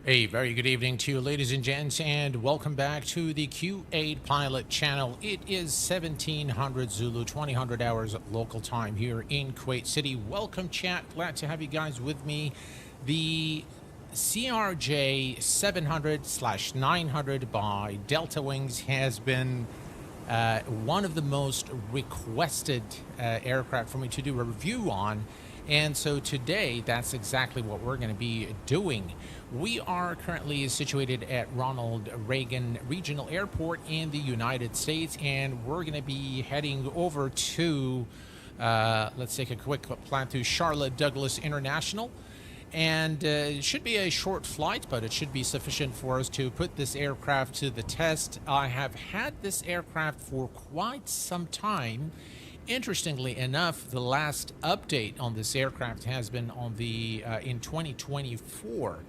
A very good evening to you, ladies and gents, and welcome back to the Q8 Pilot channel. It is 1700 Zulu, 2000 hours local time here in Kuwait City. Welcome, chat. Glad to have you guys with me. The CRJ-700/900 by Deltawings has been one of the most requested aircraft for me to do a review on. And so today, that's exactly what we're going to be doing. We are currently situated at Ronald Reagan Regional Airport in the United States, and we're going to be heading over to, let's take a quick plan to Charlotte Douglas International. And it should be a short flight, but it should be sufficient for us to put this aircraft to the test. I have had this aircraft for quite some time. Interestingly enough, the last update on this aircraft has been on the in 2024.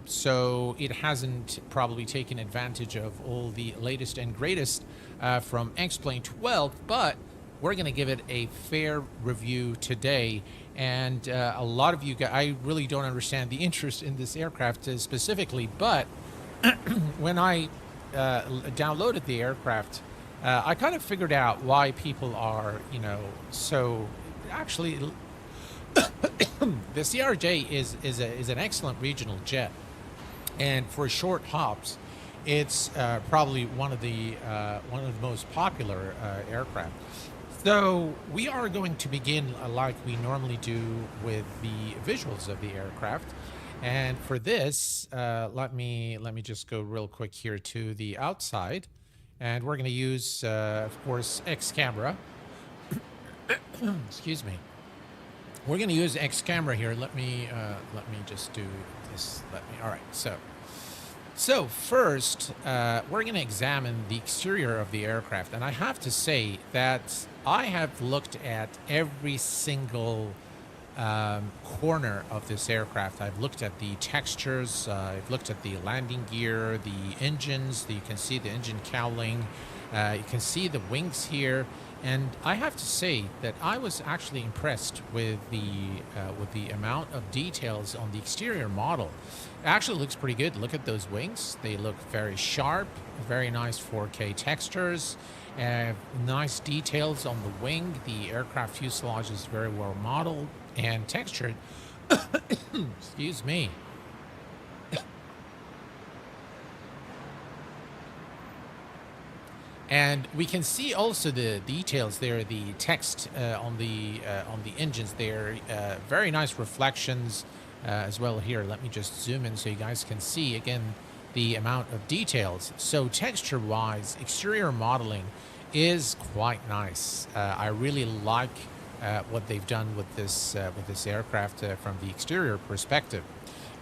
So it hasn't probably taken advantage of all the latest and greatest from X-Plane 12, but we're going to give it a fair review today. And a lot of you guys, I really don't understand the interest in this aircraft specifically, but when I downloaded the aircraft, I kind of figured out why people are, so actually the CRJ is an excellent regional jet, and for short hops, it's probably one of the most popular aircraft. So we are going to begin like we normally do with the visuals of the aircraft, and for this, let me just go real quick here to the outside. And we're going to use, of course, X camera. Excuse me. We're going to use X camera here. Let me just do this. All right. So first, we're going to examine the exterior of the aircraft, and I have to say that I have looked at every single corner of this aircraft. I've looked at the textures, I've looked at the landing gear, the engines. You can see the engine cowling, you can see the wings here, and I have to say that I was actually impressed with the amount of details on the exterior model. It actually looks pretty good. Look at those wings; they look very sharp, very nice 4K textures. Nice details on the wing. The aircraft fuselage is very well modeled and textured. Excuse me. And we can see also the details there, the text on the engines there. Very nice reflections as well here. Let me just zoom in so you guys can see again the amount of details. So texture-wise, exterior modeling is quite nice. I really like what they've done with this aircraft from the exterior perspective.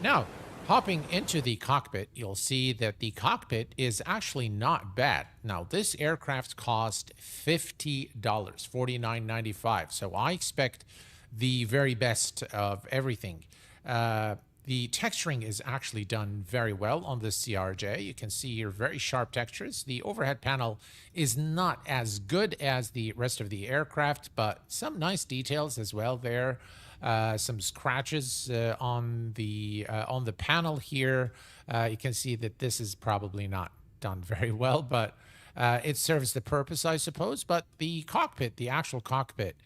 Now, hopping into the cockpit, you'll see that the cockpit is actually not bad. Now, this aircraft cost $50, $49.95. So I expect the very best of everything. The texturing is actually done very well on this CRJ. You can see here very sharp textures. The overhead panel is not as good as the rest of the aircraft, but some nice details as well there. Some scratches on the panel here. You can see that this is probably not done very well, but it serves the purpose, I suppose. But the cockpit, the actual cockpit,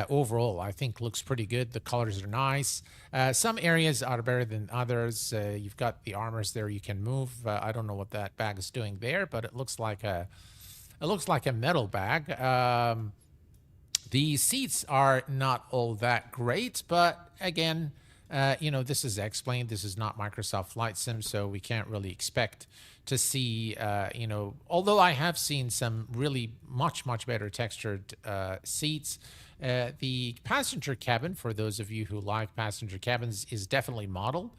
overall, I think looks pretty good. The colors are nice. Some areas are better than others. You've got the armors there you can move. I don't know what that bag is doing there, but it looks like a metal bag. The seats are not all that great, but again, this is X-Plane. This is not Microsoft Flight Sim, so we can't really expect to see, although I have seen some really much better textured seats. The passenger cabin, for those of you who like passenger cabins, is definitely modeled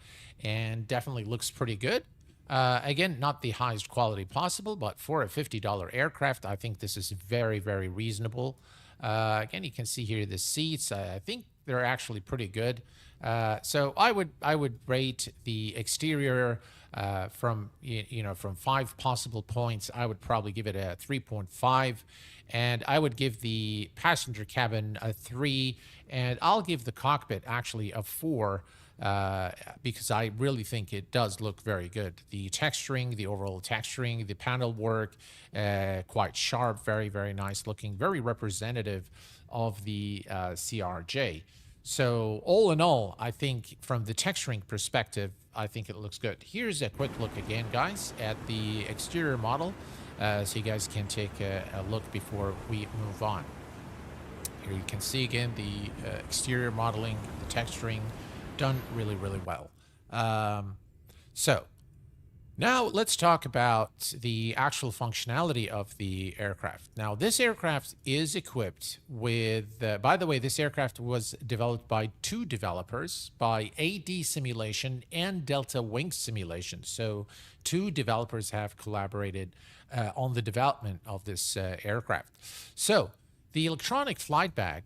and definitely looks pretty good. Again, not the highest quality possible, but for a $50 aircraft, I think this is very, very reasonable. Again, you can see here the seats. I think they're actually pretty good. So I would rate the exterior from 5 possible points. I would probably give it a 3.5, and I would give the passenger cabin a 3, and I'll give the cockpit actually a 4. because I really think it does look very good. The texturing, the overall texturing, the panel work, quite sharp, very, very nice looking, very representative of the CRJ. So all in all, I think from the texturing perspective, I think it looks good. Here's a quick look again, guys, at the exterior model, so you guys can take a look before we move on. Here you can see again the exterior modeling, the texturing, done really, really well. So now let's talk about the actual functionality of the aircraft. Now this aircraft is equipped with, by the way, this aircraft was developed by two developers, by AD Simulation and Deltawings Simulation. So two developers have collaborated on the development of this aircraft. So the electronic flight bag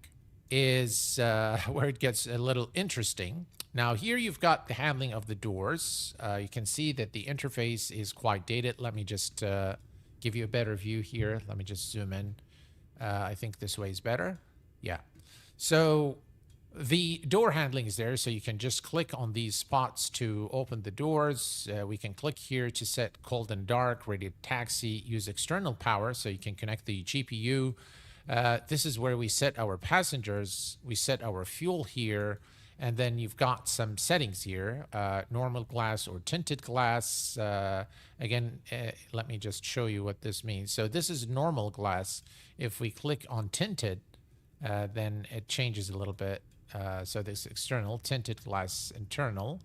is where it gets a little interesting. Now here you've got the handling of the doors. You can see that the interface is quite dated. Let me just give you a better view here. Let me just zoom in. I think this way is better. Yeah. So the door handling is there, so you can just click on these spots to open the doors. We can click here to set cold and dark, ready to taxi, use external power, so you can connect the GPU. This is where we set our passengers. We set our fuel here. And then you've got some settings here, normal glass or tinted glass. Again, let me just show you what this means. So this is normal glass. If we click on tinted, then it changes a little bit. So this external, tinted glass internal,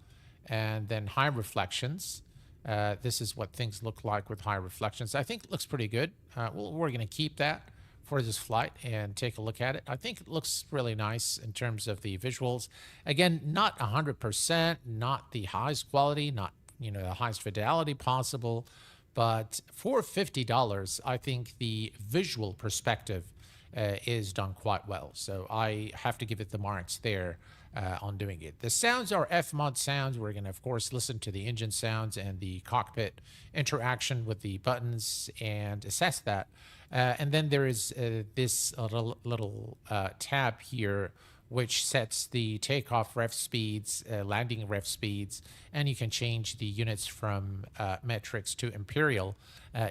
and then high reflections. This is what things look like with high reflections. I think it looks pretty good. We're going to keep that for this flight and take a look at it. I think it looks really nice in terms of the visuals. Again, not 100%, not the highest quality, not the highest fidelity possible, but for $50, I think the visual perspective is done quite well. So I have to give it the marks there on doing it. The sounds are FMOD sounds. We're going to, of course, listen to the engine sounds and the cockpit interaction with the buttons and assess that. And then there is this little tab here, which sets the takeoff ref speeds, landing ref speeds, and you can change the units from metrics to imperial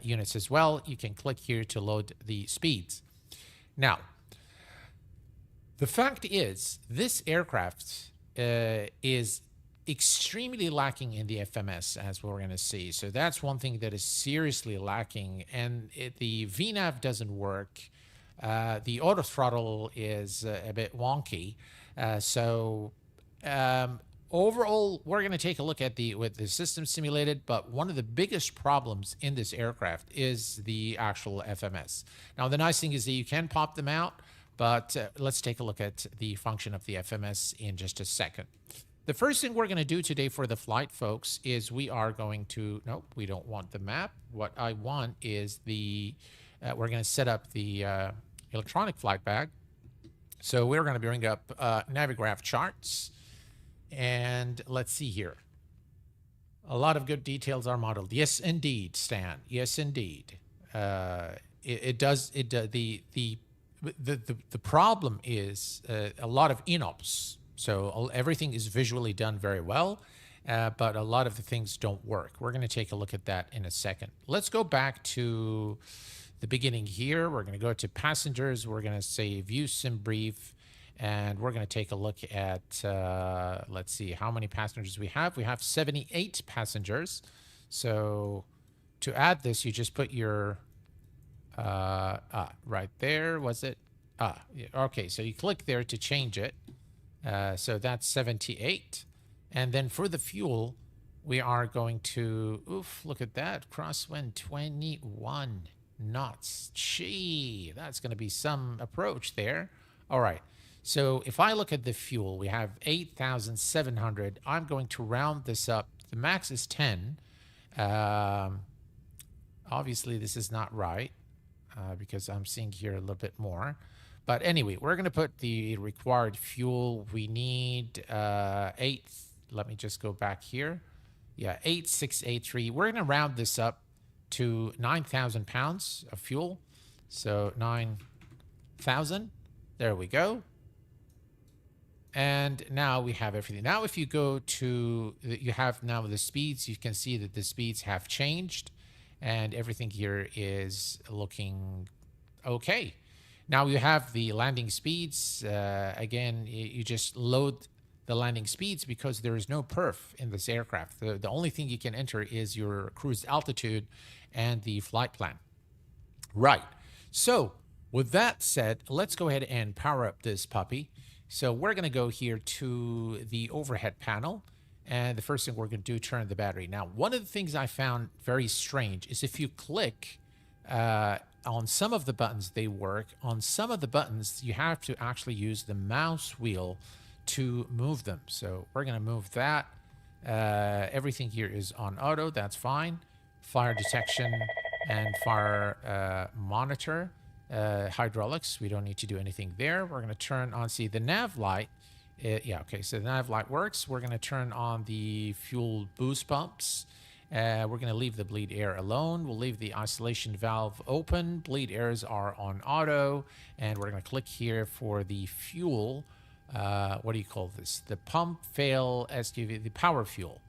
units as well. You can click here to load the speeds. Now, the fact is, this aircraft is extremely lacking in the FMS, as we're going to see. So that's one thing that is seriously lacking. And the V-NAV doesn't work. The auto throttle is a bit wonky. Overall, we're going to take a look at with the system simulated, but one of the biggest problems in this aircraft is the actual FMS. Now, the nice thing is that you can pop them out, but let's take a look at the function of the FMS in just a second. The first thing we're going to do today for the flight, folks, is we are going to, nope, we don't want the map. What I want is we're going to set up the electronic flight bag. So we're going to bring up Navigraph charts. And let's see here. A lot of good details are modeled. Yes, indeed, Stan. Yes, indeed. The problem is a lot of inops. So everything is visually done very well, but a lot of the things don't work. We're going to take a look at that in a second. Let's go back to the beginning here. We're going to go to passengers. We're going to say view sim brief, and we're going to take a look at, let's see, how many passengers we have. We have 78 passengers. So to add this, you just put your, right there, was it? Okay, so you click there to change it. So that's 78. And then for the fuel, we are going to, oof, look at that, crosswind 21 knots. Gee, that's going to be some approach there. All right. So if I look at the fuel, we have 8,700. I'm going to round this up. The max is 10. Obviously, this is not right because I'm seeing here a little bit more. But anyway, we're going to put the required fuel. We need 8. Let me just go back here. Yeah, 8683. We're going to round this up to 9,000 pounds of fuel. So 9,000. There we go. And now we have everything. Now, if you go to, you have now the speeds, you can see that the speeds have changed and everything here is looking okay. Now you have the landing speeds. Again, you just load the landing speeds because there is no perf in this aircraft. The only thing you can enter is your cruise altitude and the flight plan. Right. So with that said, let's go ahead and power up this puppy. So we're going to go here to the overhead panel. And the first thing we're going to do, turn the battery. Now, one of the things I found very strange is if you click on some of the buttons, they work. On some of the buttons, you have to actually use the mouse wheel to move them. So we're going to move that. Everything here is on auto. That's fine. Fire detection and fire monitor. Hydraulics, we don't need to do anything there. We're going to turn on, see the nav light. Yeah, okay, so the nav light works. We're going to turn on the fuel boost pumps. We're going to leave the bleed air alone. We'll leave the isolation valve open. Bleed airs are on auto. And we're going to click here for the fuel. What do you call this? The pump fail SQV, the power fuel.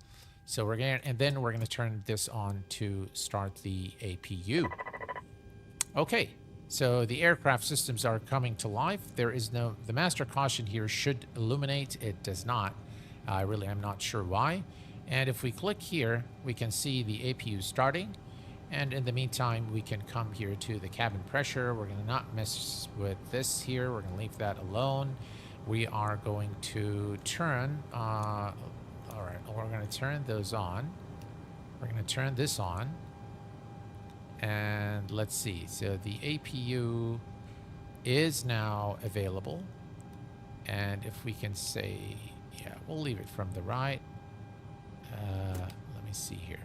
So we're going to, and then we're going to turn this on to start the APU. Okay. So the aircraft systems are coming to life. There is no, the master caution here should illuminate. It does not. I really am not sure why. And if we click here, we can see the APU starting. And in the meantime, we can come here to the cabin pressure. We're going to not mess with this here. We're going to leave that alone. We are going to turn, all right, we're going to turn those on. We're going to turn this on. And let's see, so the APU is now available. And if we can say, yeah, we'll leave it from the right. Let me see here.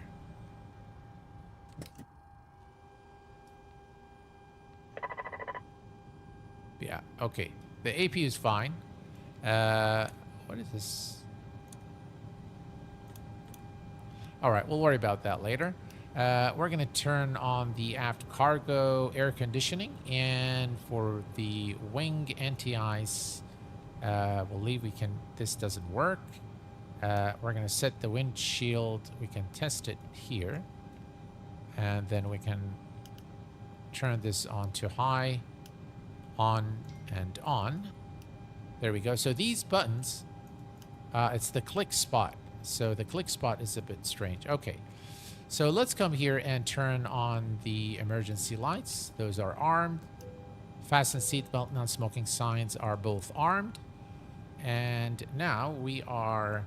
Yeah, okay. The APU is fine. What is this? All right, we'll worry about that later. We're going to turn on the aft cargo air conditioning, and for the wing anti-ice, we'll leave. We can. This doesn't work. We're going to set the windshield. We can test it here, and then we can turn this on to high, on and on. There we go. So these buttons, it's the click spot. So the click spot is a bit strange. Okay. So let's come here and turn on the emergency lights. Those are armed. Fasten seatbelt, non-smoking signs are both armed. And now we are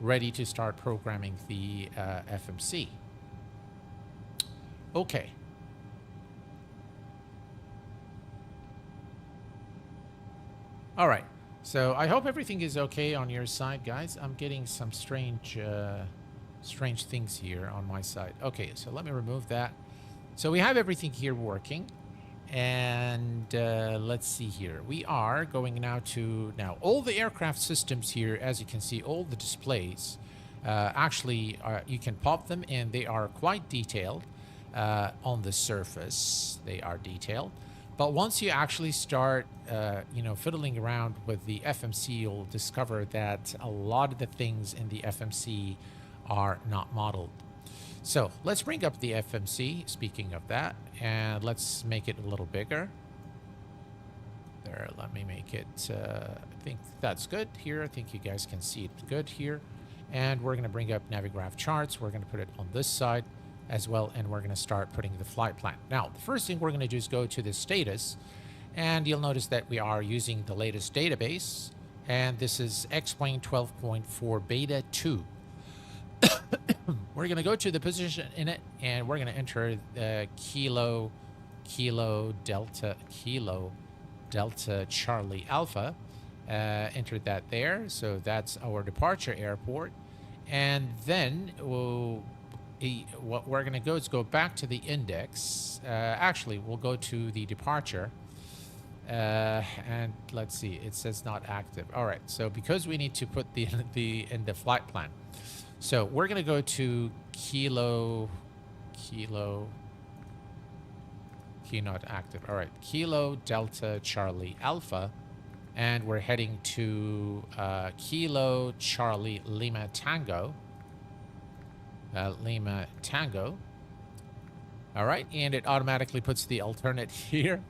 ready to start programming the FMC. Okay. All right. So I hope everything is okay on your side, guys. I'm getting some strange things here on my side. Okay, so let me remove that. So we have everything here working. And let's see here. We are going now to, all the aircraft systems here, as you can see, all the displays, actually, you can pop them and they are quite detailed on the surface. They are detailed. But once you actually start, fiddling around with the FMC, you'll discover that a lot of the things in the FMC are not modeled. So let's bring up the FMC, speaking of that, and let's make it a little bigger. There, let me make it, I think that's good here. I think you guys can see it good here. And we're going to bring up Navigraph charts. We're going to put it on this side as well, and we're going to start putting the flight plan. Now, the first thing we're going to do is go to the status, and you'll notice that we are using the latest database, and this is X-Plane 12.4 Beta 2. We're going to go to the position in it, and we're going to enter the Kilo Delta Charlie Alpha. Enter that there. So that's our departure airport. And then what we're going to go is go back to the index. Actually, we'll go to the departure. And let's see, it says not active. All right, so because we need to put in the flight plan. So we're going to go to Kilo, key not active. All right, Kilo Delta Charlie Alpha. and we're heading to Kilo Charlie Lima Tango. Lima Tango. All right, and it automatically puts the alternate here.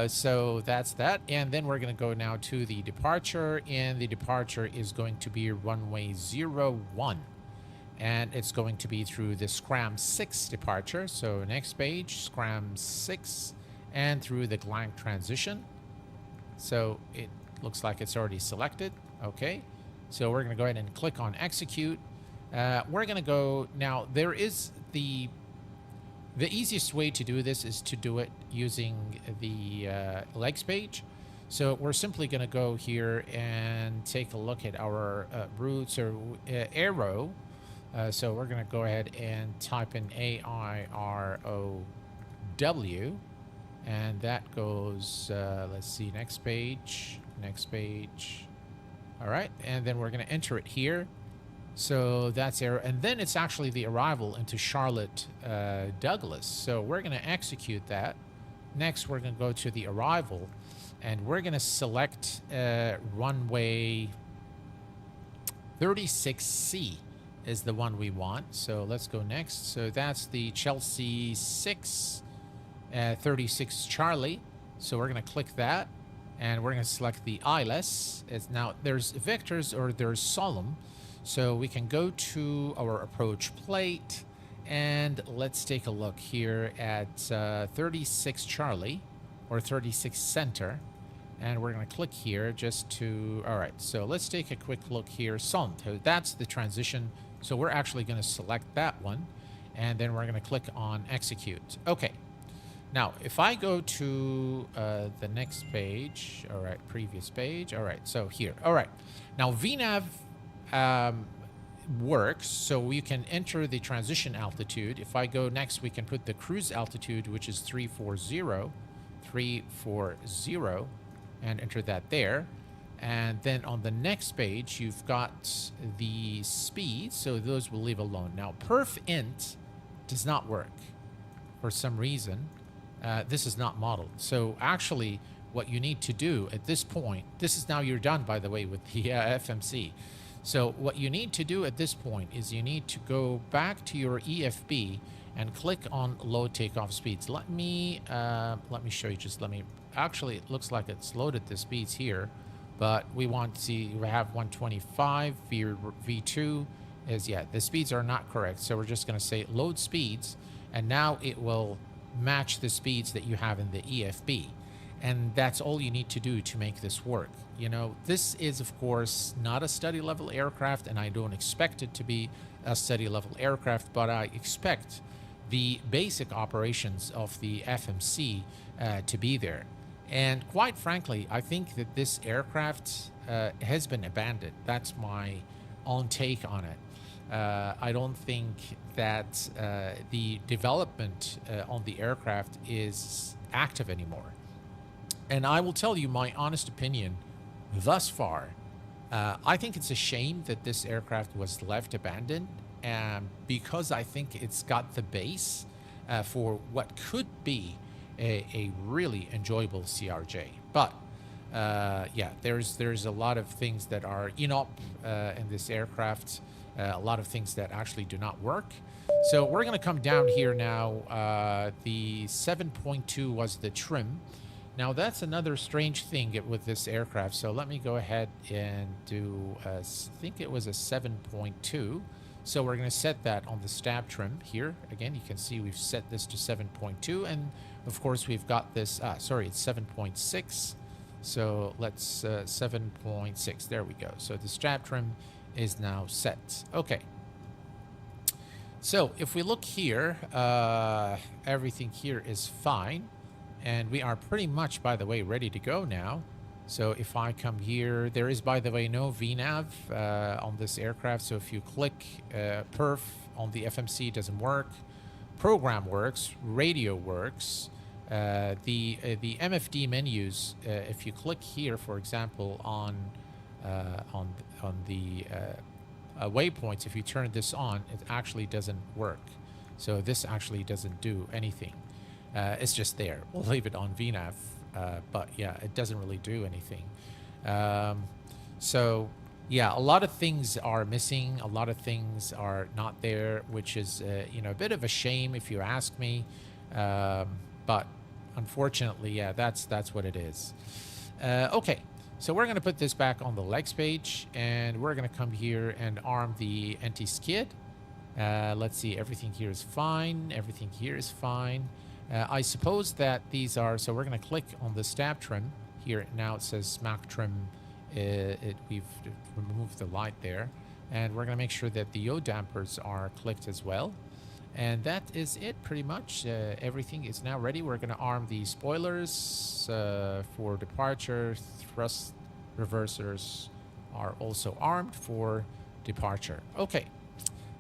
So that's that. And then we're going to go now to the departure, and the departure is going to be runway 01. And it's going to be through the Scram 6 departure. So next page, Scram 6, and through the Glank transition. So it looks like it's already selected. Okay, so we're going to go ahead and click on execute. We're going to go now. There is the easiest way to do this is to do it using the legs page. So we're simply going to go here and take a look at our routes or arrow. So we're going to go ahead and type in AIROW, and that goes, let's see, next page. All right, and then we're going to enter it here. So that's arrow, and then it's actually the arrival into Charlotte Douglas. So we're going to execute that. Next, we're going to go to the arrival, and we're going to select runway 36C is the one we want. So let's go next. So that's the Chelsea 6, 36 Charlie. So we're going to click that, and we're going to select the ILS. It's now there's vectors or there's solemn. So we can go to our approach plate, and let's take a look here at 36 Charlie or 36 Center, and we're going to click here just to, all right, so let's take a quick look here. So that's the transition. So we're actually going to select that one, and then we're going to click on execute. Okay. Now, if I go to the next page, all right, previous page, all right, so here, all right. Now, V-NAV works, so you can enter the transition altitude. If I go next, we can put the cruise altitude, which is 340, and enter that there. And then on the next page, you've got the speed, so those we'll leave alone. Now, perf int does not work for some reason. This is not modeled. So actually, what you need to do at this point, this is now you're done, by the way, with the FMC. So what you need to do at this point is you need to go back to your EFB and click on load takeoff speeds. Let me show you. Just let me. Actually, it looks like it's loaded the speeds here, but we want to see we have 125. V2 is, yeah, the speeds are not correct. So we're just going to say load speeds, and now it will match the speeds that you have in the EFB. And that's all you need to do to make this work. You know, this is, of course, not a study level aircraft, and I don't expect it to be a study level aircraft, but I expect the basic operations of the FMC to be there. And quite frankly, I think that this aircraft has been abandoned. That's my own take on it. I don't think that the development on the aircraft is active anymore. And I will tell you my honest opinion thus far. I think it's a shame that this aircraft was left abandoned, because I think it's got the base for what could be a really enjoyable CRJ. But yeah, there's a lot of things that are in this aircraft, a lot of things that actually do not work. So we're going to come down here now. The 7.2 was the trim. Now, that's another strange thing with this aircraft. So let me go ahead and do, I think it was a 7.2. So we're going to set that on the stab trim here. Again, you can see we've set this to 7.2. And, of course, we've got this, sorry, it's 7.6. So let's, 7.6. There we go. So the stab trim is now set. Okay. So if we look here, everything here is fine. And we are pretty much, by the way, ready to go now. So if I come here, there is, by the way, no V-NAV on this aircraft. So if you click perf on the FMC, it doesn't work. Program works. Radio works. The MFD menus, if you click here, for example, on the waypoints, if you turn this on, it actually doesn't work. So this actually doesn't do anything. It's just there. We'll leave it on V-NAV but yeah, it doesn't really do anything. So yeah, a lot of things are missing. A lot of things are not there, which is you know, a bit of a shame if you ask me. But unfortunately, yeah, that's what it is. Okay, so we're going to put this back on the legs page, and we're going to come here and arm the anti-skid. Let's see, everything here is fine. Everything here is fine. I suppose that these are, so we're going to click on the stab trim here. Now it says smack trim. We've removed the light there, and we're going to make sure that the yaw dampers are clicked as well. And that is it pretty much. Everything is now ready. We're going to arm the spoilers for departure. Thrust reversers are also armed for departure. Okay,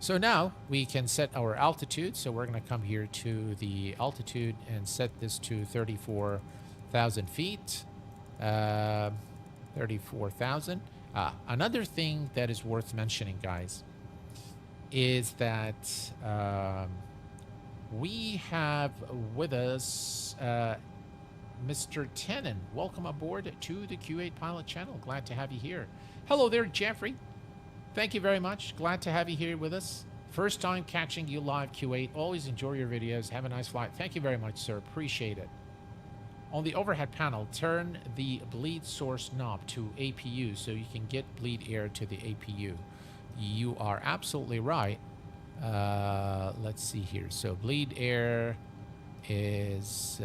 so now we can set our altitude. So we're going to come here to the altitude and set this to 34,000 feet. 34,000. Another thing that is worth mentioning, guys, is that we have with us Mr. Tenon. Welcome aboard to the Q8 Pilot channel. Glad to have you here. Hello there, Jeffrey. Thank you very much. Glad to have you here with us. First time catching you live, Q8. Always enjoy your videos. Have a nice flight. Thank you very much, sir. Appreciate it. On the overhead panel, turn the bleed source knob to APU so you can get bleed air to the APU. You are absolutely right. Let's see here. So bleed air is,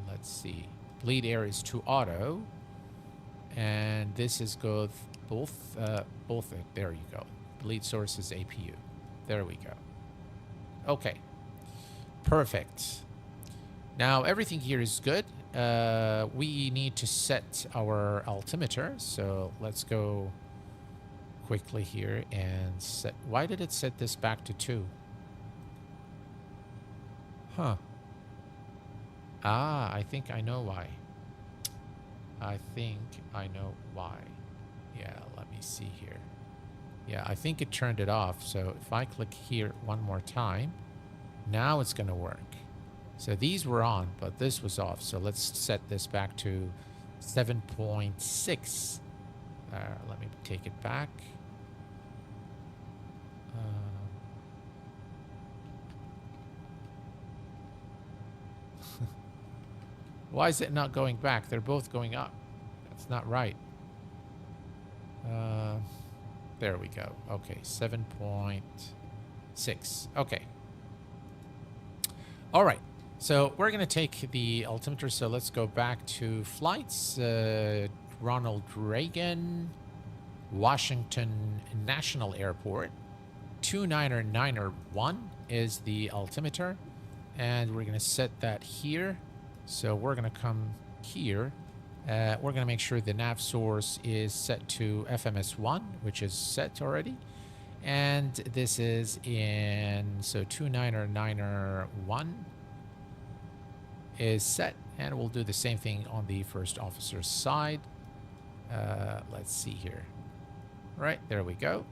let's see. Bleed air is to auto. And this is both, there you go. Bleed source is APU. There we go. Okay. Perfect. Now everything here is good. We need to set our altimeter. So let's go quickly here and set. Why did it set this back to 2? Huh. Ah, I think I know why. I think I know why. Yeah, let me see here. Yeah, I think it turned it off. So if I click here one more time, now it's going to work. So these were on, but this was off. So let's set this back to 7.6. Let me take it back. Why is it not going back? They're both going up. That's not right. There we go. Okay, 7.6. Okay. All right. So we're going to take the altimeter. So let's go back to flights. Ronald Reagan, Washington National Airport. 29901 is the altimeter. And we're going to set that here. So we're going to come here. We're going to make sure the nav source is set to FMS1, which is set already. And this is in, so 29901 is set. And we'll do the same thing on the first officer's side. Let's see here. Right, there we go.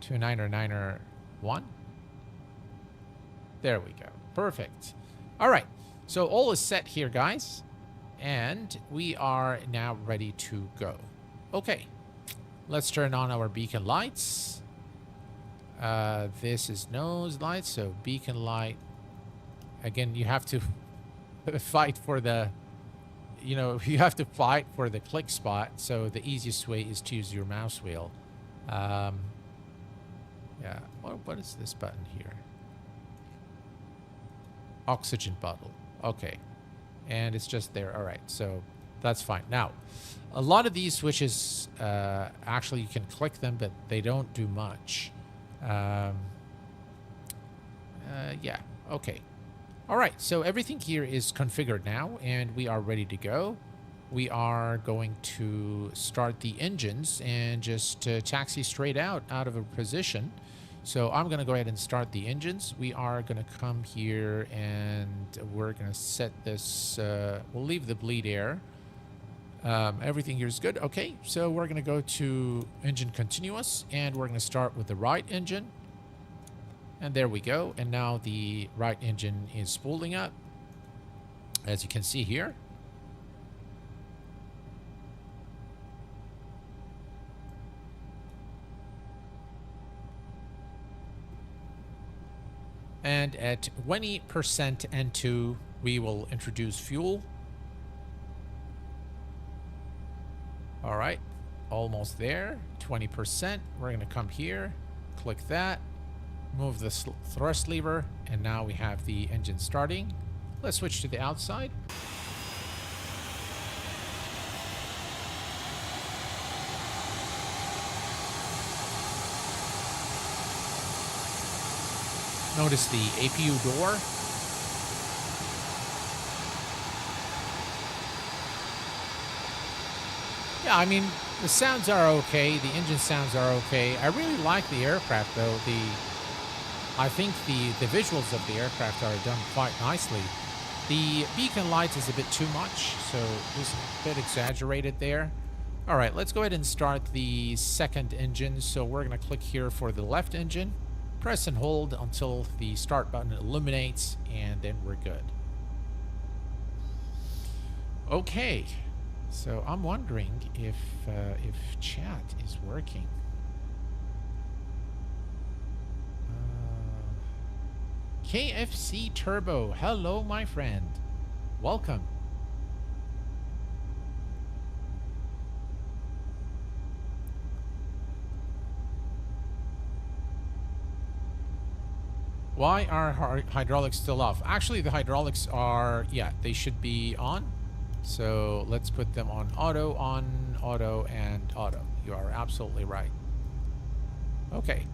29901. There we go. Perfect. All right. So all is set here, guys. And we are now ready to go. Okay. Let's turn on our beacon lights. This is nose light. So beacon light. Again, you have to fight for the, you know, you have to fight for the click spot. So the easiest way is to use your mouse wheel. Yeah. What is this button here? Oxygen bottle. Okay. And it's just there. All right. So that's fine. Now, a lot of these switches, actually you can click them, but they don't do much. Yeah. Okay. All right. So everything here is configured now, and we are ready to go. We are going to start the engines and just taxi straight out of a position. So I'm going to go ahead and start the engines. We are going to come here and we're going to set this. We'll leave the bleed air. Everything here is good. Okay, so we're going to go to engine continuous and we're going to start with the right engine. And there we go. And now the right engine is spooling up, as you can see here. And at 20% N2, we will introduce fuel. All right, almost there. 20%. We're going to come here, click that, move the thrust lever, and now we have the engine starting. Let's switch to the outside. Notice the APU door. Yeah, I mean, the sounds are okay. The engine sounds are okay. I really like the aircraft, though. I think the visuals of the aircraft are done quite nicely. The beacon light is a bit too much, so it's a bit exaggerated there. All right, let's go ahead and start the second engine. So we're going to click here for the left engine. Press and hold until the start button illuminates, and then we're good. Okay, so I'm wondering if chat is working. KFC Turbo, hello, my friend. Welcome. Why are hydraulics still off? Actually, the hydraulics are, yeah, they should be on. So let's put them on, auto, and auto. You are absolutely right. Okay.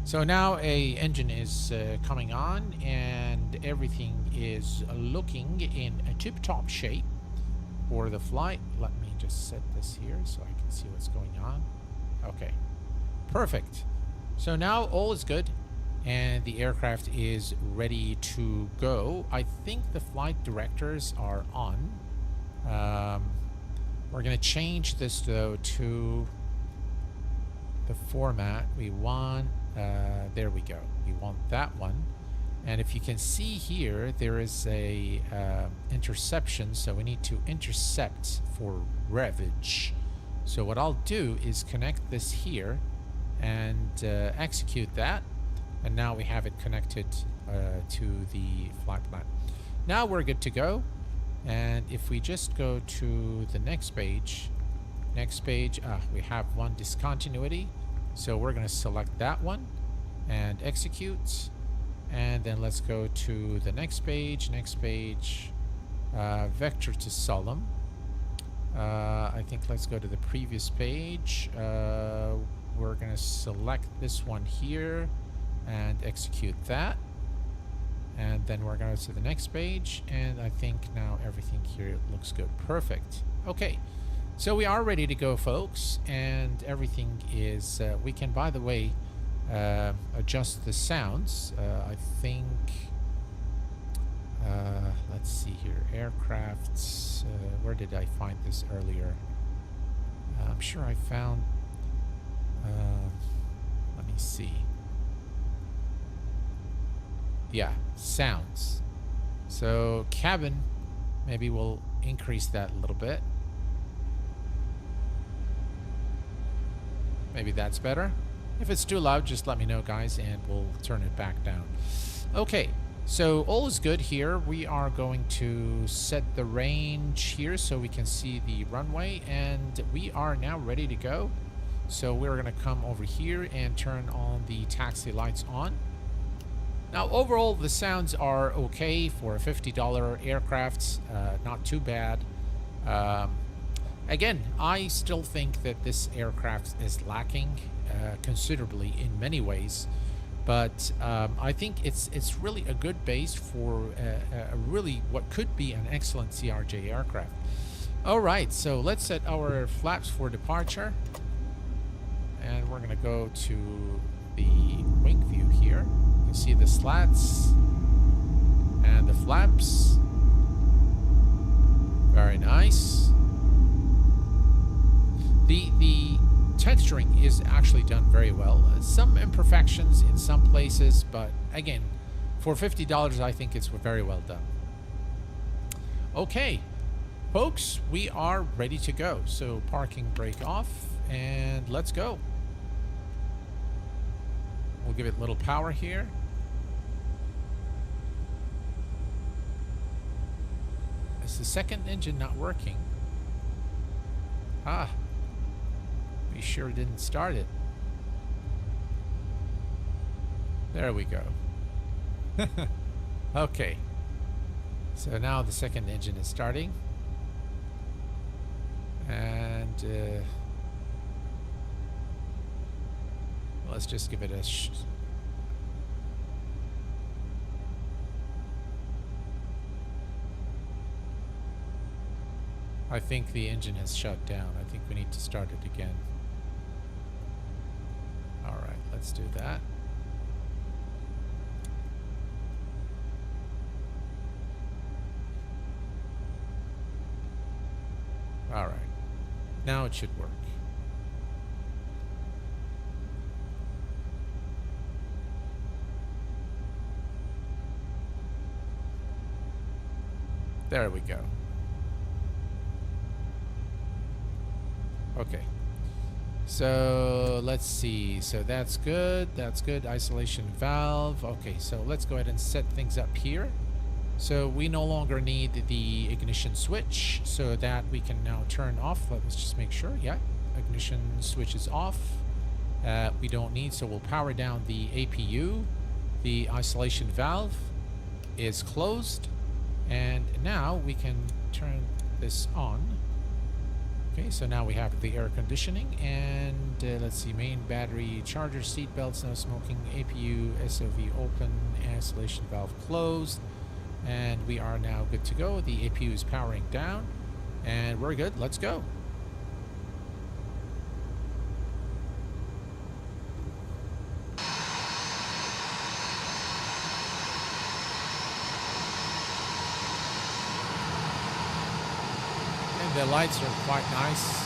So now a engine is coming on, and everything is looking in a tip-top shape for the flight. Let me just set this here so I can see what's going on. Okay. Perfect. So now all is good. And the aircraft is ready to go. I think the flight directors are on. We're going to change this, though, to the format we want. There we go. We want that one. And if you can see here, there is a interception. So we need to intercept for revage. So what I'll do is connect this here and execute that. And now we have it connected to the flight plan. Now we're good to go. And if we just go to the next page, we have one discontinuity. So we're going to select that one and execute. And then let's go to the next page, vector to solemn. I think let's go to the previous page. We're going to select this one here and execute that, and then we're going to the next page, and I think now everything here looks good. Perfect. Okay, so we are ready to go, folks, and everything is we can, by the way, adjust the sounds. I think let's see here, aircrafts, where did I find this earlier? I'm sure I found let me see. Yeah, sounds. So cabin, maybe we'll increase that a little bit. Maybe that's better. If it's too loud, just let me know, guys, and we'll turn it back down. Okay, so all is good here. We are going to set the range here so we can see the runway, and we are now ready to go. So we're going to come over here and turn on the taxi lights on. Now, overall, the sounds are okay for a $50 aircraft. Not too bad. Again, I still think that this aircraft is lacking considerably in many ways, but I think it's really a good base for a really what could be an excellent CRJ aircraft. All right, so let's set our flaps for departure, and we're going to go to the wing view here. See the slats and the flaps. Very nice. The texturing is actually done very well. Some imperfections in some places, but again, for $50, I think it's very well done. Okay, folks, we are ready to go. So parking brake off, and let's go. We'll give it a little power here. Is the second engine not working? Ah, we sure didn't start it. There we go. Okay. So now the second engine is starting. And let's just give it a I think the engine has shut down. I think we need to start it again. All right, let's do that. All right, now it should work. There we go. Okay. So let's see. So that's good. That's good. Isolation valve. Okay, so let's go ahead and set things up here. So we no longer need the ignition switch, so that we can now turn off. Let's just make sure. Yeah, ignition switch is off. We don't need, so we'll power down the APU. The isolation valve is closed, and now we can turn this on. Okay, so now we have the air conditioning, and let's see, main battery, charger, seat belts, no smoking, APU, SOV open, isolation valve closed, and we are now good to go. The APU is powering down, and we're good. Let's go. The lights are quite nice.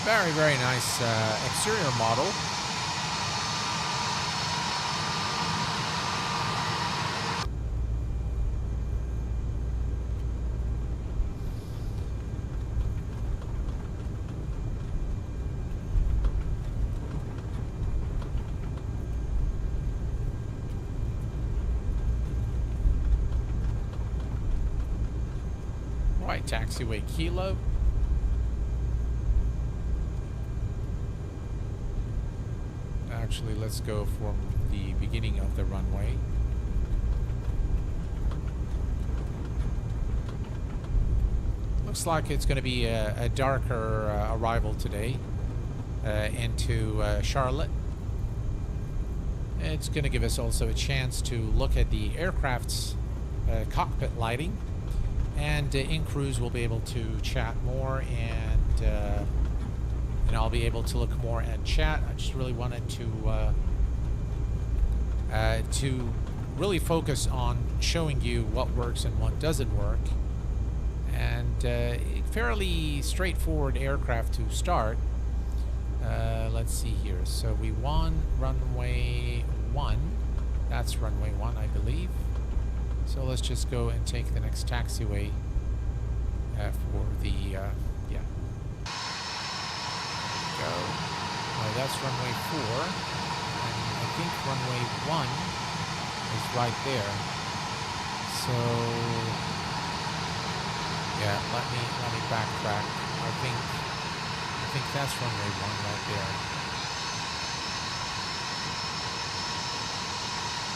Very, very nice exterior model. Right, taxiway Kilo. Actually, let's go from the beginning of the runway. Looks like it's going to be a darker arrival today into Charlotte. It's going to give us also a chance to look at the aircraft's cockpit lighting. And in cruise, we'll be able to chat more, and I'll be able to look more at chat. I just really wanted to really focus on showing you what works and what doesn't work. And fairly straightforward aircraft to start. Let's see here. So we won runway 1. That's runway 1, I believe. So let's just go and take the next taxiway for the, yeah. There we go. That's runway 4. And I think runway 1 is right there. So, yeah, let me backtrack. I think that's runway 1 right there.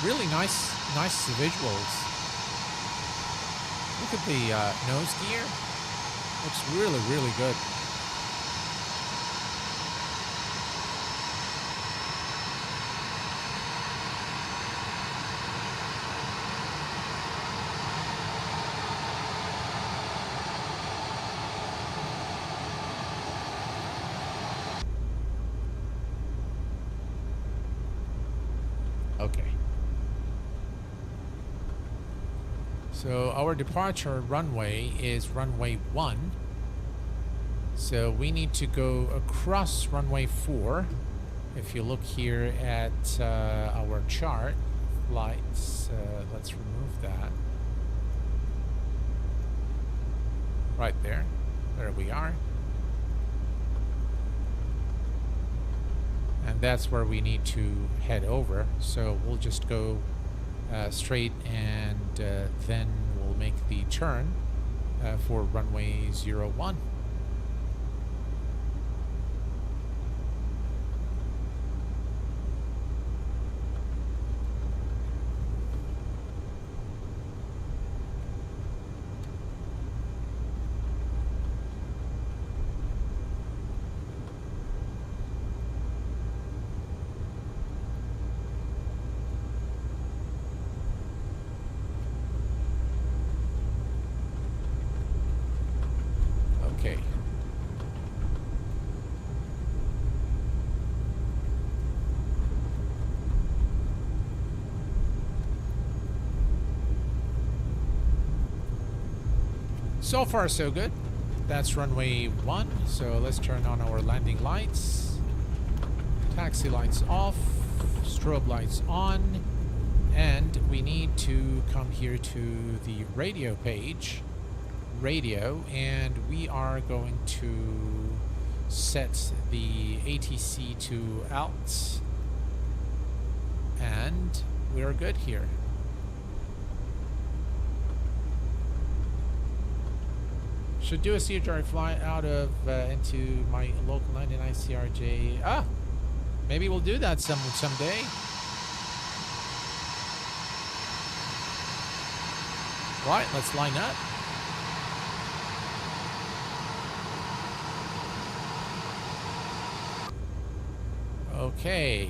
Really nice visuals. Look at the nose gear. Looks really, really good. Okay. So our departure runway is runway 1. So we need to go across runway 4. If you look here at our chart, lights. Let's remove that. Right there. There we are. And that's where we need to head over. So we'll just go straight, and then we'll make the turn for runway 01. Okay. So far, so good. That's runway 1. So let's turn on our landing lights. Taxi lights off. Strobe lights on. And we need to come here to the radio page. Radio, and we are going to set the ATC to out, and we're good here. Should do a CRJ fly out of into my local 99 CRJ. Maybe we'll do that someday. Right, let's line up. Okay,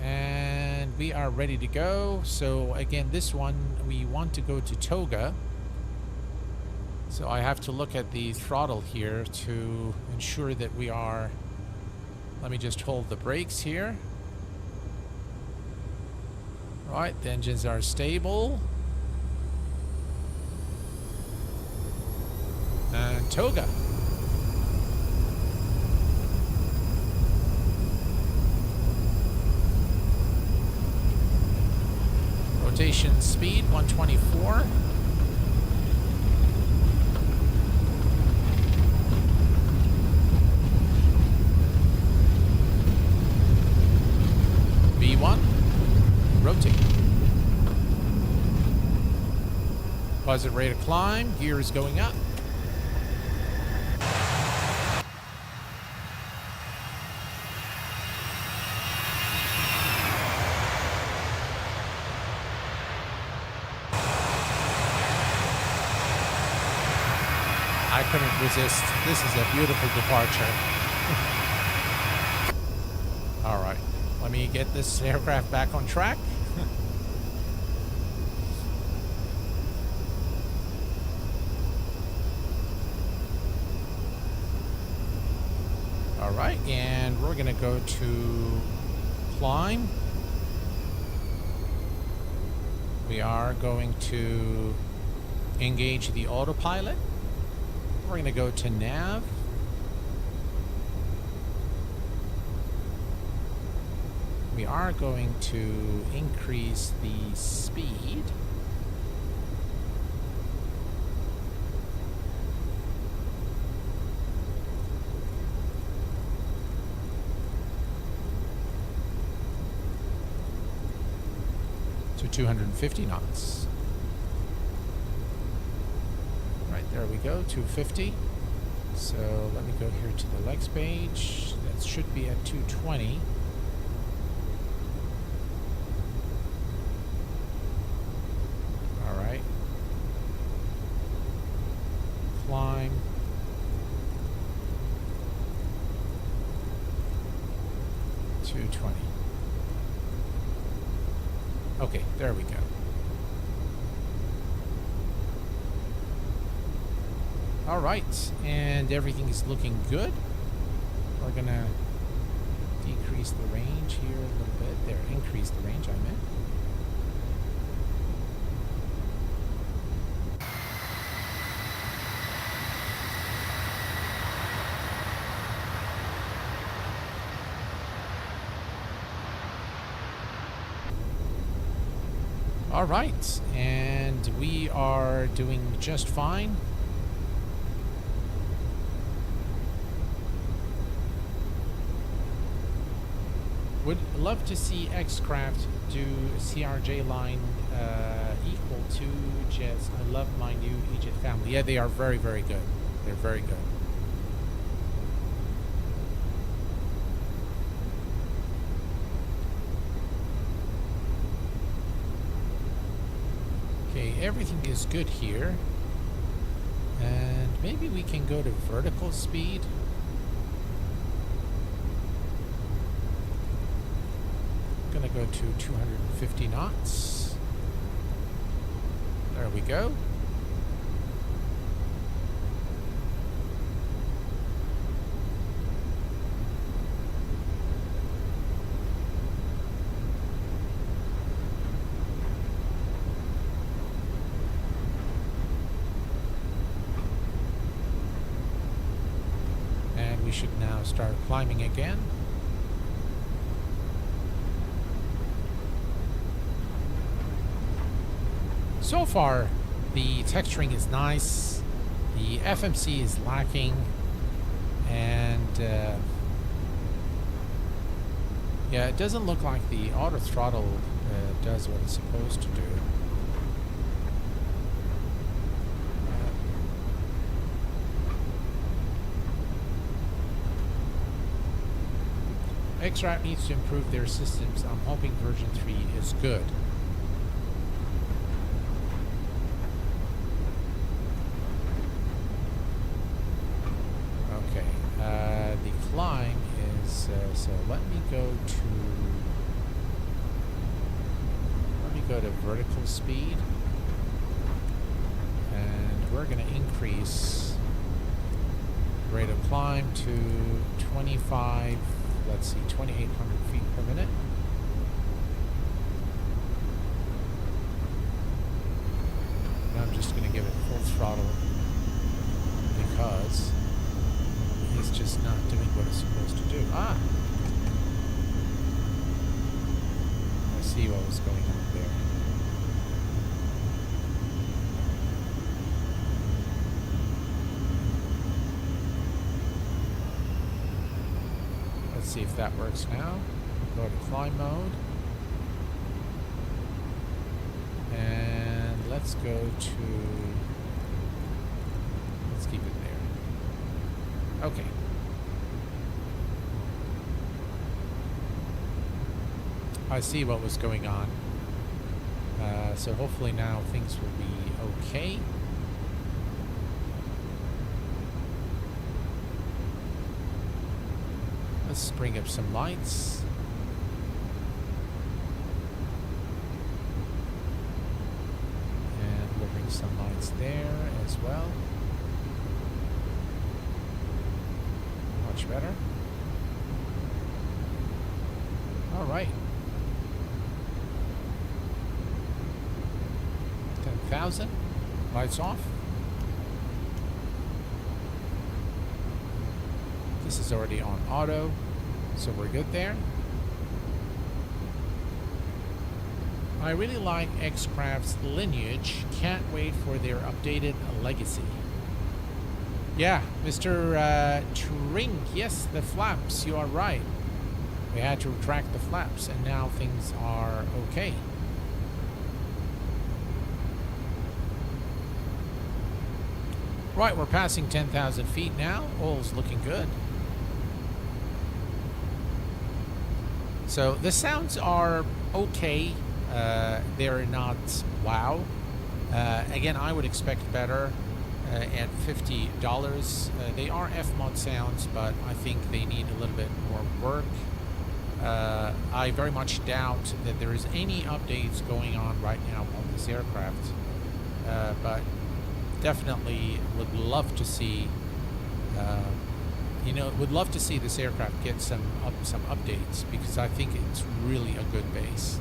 and we are ready to go. So again, this one we want to go to Toga. So I have to look at the throttle here to ensure that we are. Let me just hold the brakes here. Right, the engines are stable. And Toga. Rotation speed 124. V1. Rotate. Positive rate of climb. Gear is going up. I couldn't resist. This is a beautiful departure. All right, let me get this aircraft back on track. All right, and we're gonna go to climb. We are going to engage the autopilot. We're going to go to nav. We are going to increase the speed. To 250 knots. There we go, 250. So let me go here to the legs page. That should be at 220. All right. Climb. Okay, there we go. All right, and everything is looking good. We're gonna decrease the range here a little bit. There, increase the range, I meant. All right, and we are doing just fine. Would love to see X-Craft do CRJ line equal to jets. I love my new E-Jet family. Yeah, they are very, very good. They're very good. Okay, everything is good here. And maybe we can go to vertical speed. Gonna go to 250 knots. There we go. And we should now start climbing again. So far, the texturing is nice, the FMC is lacking, and yeah, it doesn't look like the auto throttle does what it's supposed to do. X-Wrap needs to improve their systems. I'm hoping version 3 is good. The climb is, so let me go to vertical speed, and we're going to increase rate of climb to 25, let's see, 2,800 feet per minute. And I'm just going to give it full throttle because it's just not doing what it's supposed to do. Ah! I see what was going on there. Let's see if that works now. Go to climb mode. And let's go to... let's keep it there. Okay. I see what was going on. So hopefully now things will be okay. Let's bring up some lights. And we'll bring some lights there as well. Much better. All right. 10,000. Lights off. This is already on auto, so we're good there. I really like X-Craft's lineage. Can't wait for their updated legacy. Yeah, Mr. Trink, yes, the flaps, you are right. We had to retract the flaps, and now things are okay. Right, we're passing 10,000 feet now. All's looking good. So the sounds are okay. They're not wow. Again, I would expect better at $50. They are FMOD sounds, but I think they need a little bit more work. I very much doubt that there is any updates going on right now on this aircraft, but definitely would love to see, would love to see this aircraft get some updates, because I think it's really a good base.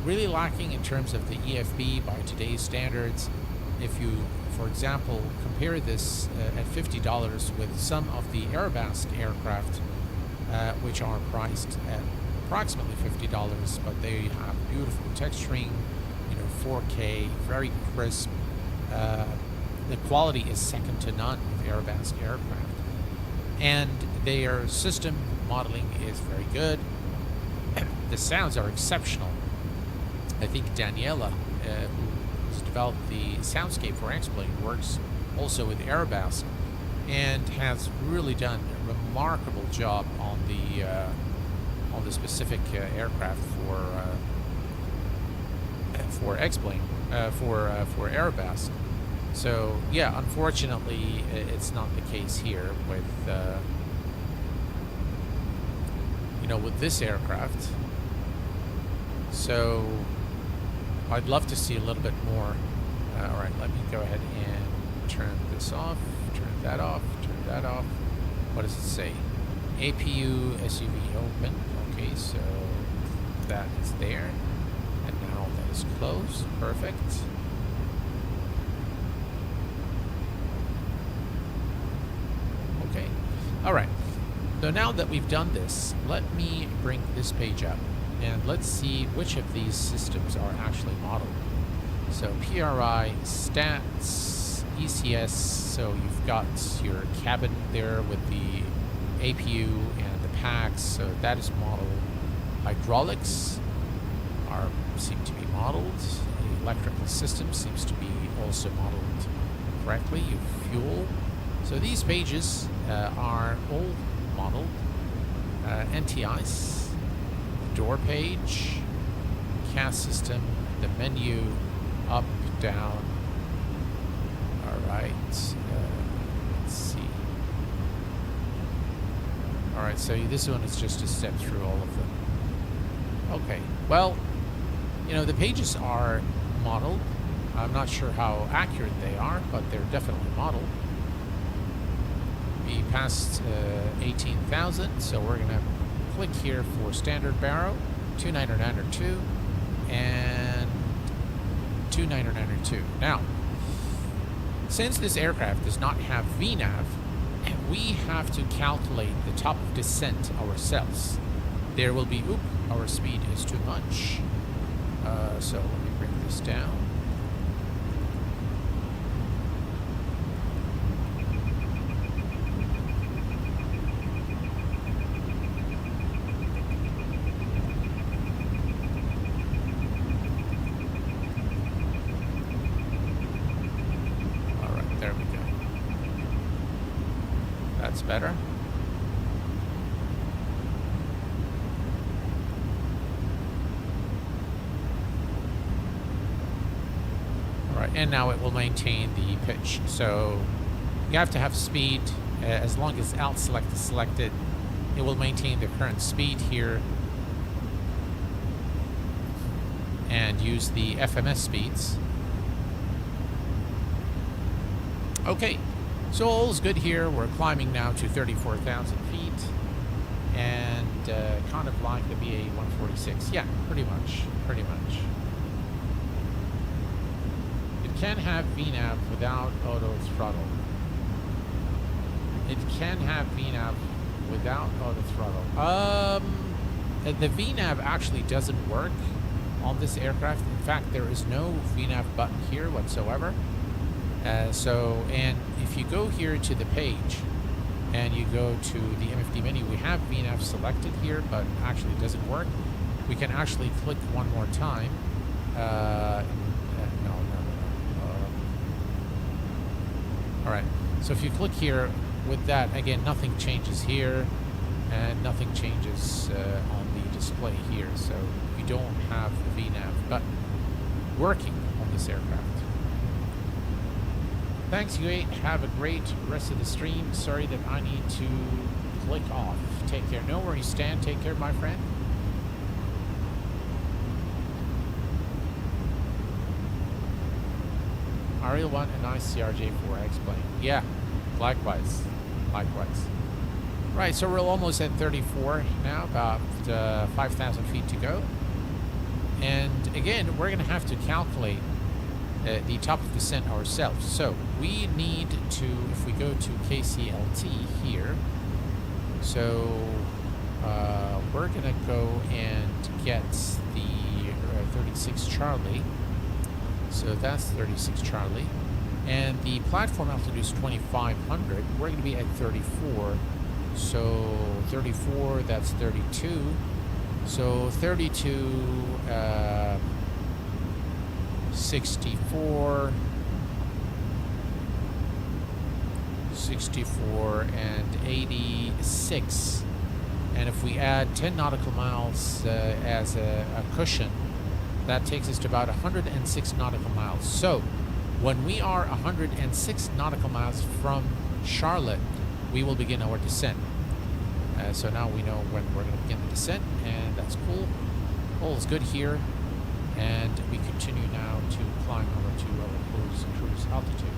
Really lacking in terms of the EFB by today's standards. If you, for example, compare this at $50 with some of the Airbus aircraft, which are priced at approximately $50, but they have beautiful texturing, 4K, very crisp. The quality is second to none with Airbus aircraft. And their system modeling is very good. The sounds are exceptional. I think Daniela, who's developed the soundscape for X-Plane, works also with Airbus and has really done a remarkable job on the specific aircraft for X-Plane, for Airbus. So yeah, unfortunately, it's not the case here with with this aircraft. So I'd love to see a little bit more. All right, let me go ahead and turn this off, turn that off, turn that off. What does it say? APU SUV open. Okay, so that is there. And now that is closed. Perfect. Okay. All right. So now that we've done this, let me bring this page up and let's see which of these systems are actually modeled. So PRI, stats, ECS, so you've got your cabin there with the APU and the packs, so that is modeled. Hydraulics seem to be modeled. The electrical system seems to be also modeled correctly. Your fuel. So these pages are all modeled. NTIs, door page, CAS system, the menu, up, down. All right. Let's see. All right. So this one is just a step through all of them. Okay. Well, the pages are modeled. I'm not sure how accurate they are, but they're definitely modeled. We passed 18,000, so we're going to click here for standard barrow, 2992, and 2992. Now, since this aircraft does not have V-NAV, we have to calculate the top of descent ourselves. There will be, our speed is too much. So let me bring this down. That's better. All right, and now it will maintain the pitch. So you have to have speed as long as alt select is selected. It will maintain the current speed here and use the FMS speeds. Okay. So all's good here. We're climbing now to 34,000 feet and kind of like the BA 146. Yeah, pretty much. It can have V-NAV without auto throttle. It can have V-NAV without auto throttle. The V-NAV actually doesn't work on this aircraft. In fact, there is no V-NAV button here whatsoever. And if you go here to the page and you go to the MFD menu, we have V-NAV selected here, but actually it doesn't work. We can actually click one more time. No. All right. So if you click here with that, again, nothing changes here and nothing changes on the display here. So you don't have the V-NAV button working on this aircraft. Thanks, U8. Have a great rest of the stream. Sorry that I need to click off. Take care. No worries, Stan. Take care, my friend. Ariel 1 and nice CRJ-4 X-Plane. Yeah, likewise. Right, so we're almost at 34 now, about 5,000 feet to go. And again, we're going to have to calculate the top of descent ourselves. So we need to, if we go to KCLT here, so we're going to go and get the 36 Charlie So that's 36 Charlie. And the platform altitude is 2,500. We're going to be at 34. So 34, that's 32. So 32, 64, 64, and 86. And if we add 10 nautical miles as a cushion, that takes us to about 106 nautical miles. So when we are 106 nautical miles from Charlotte, we will begin our descent. So now we know when we're going to begin the descent, and that's cool. All is good here, and we continue now to climb over to our cruise altitude.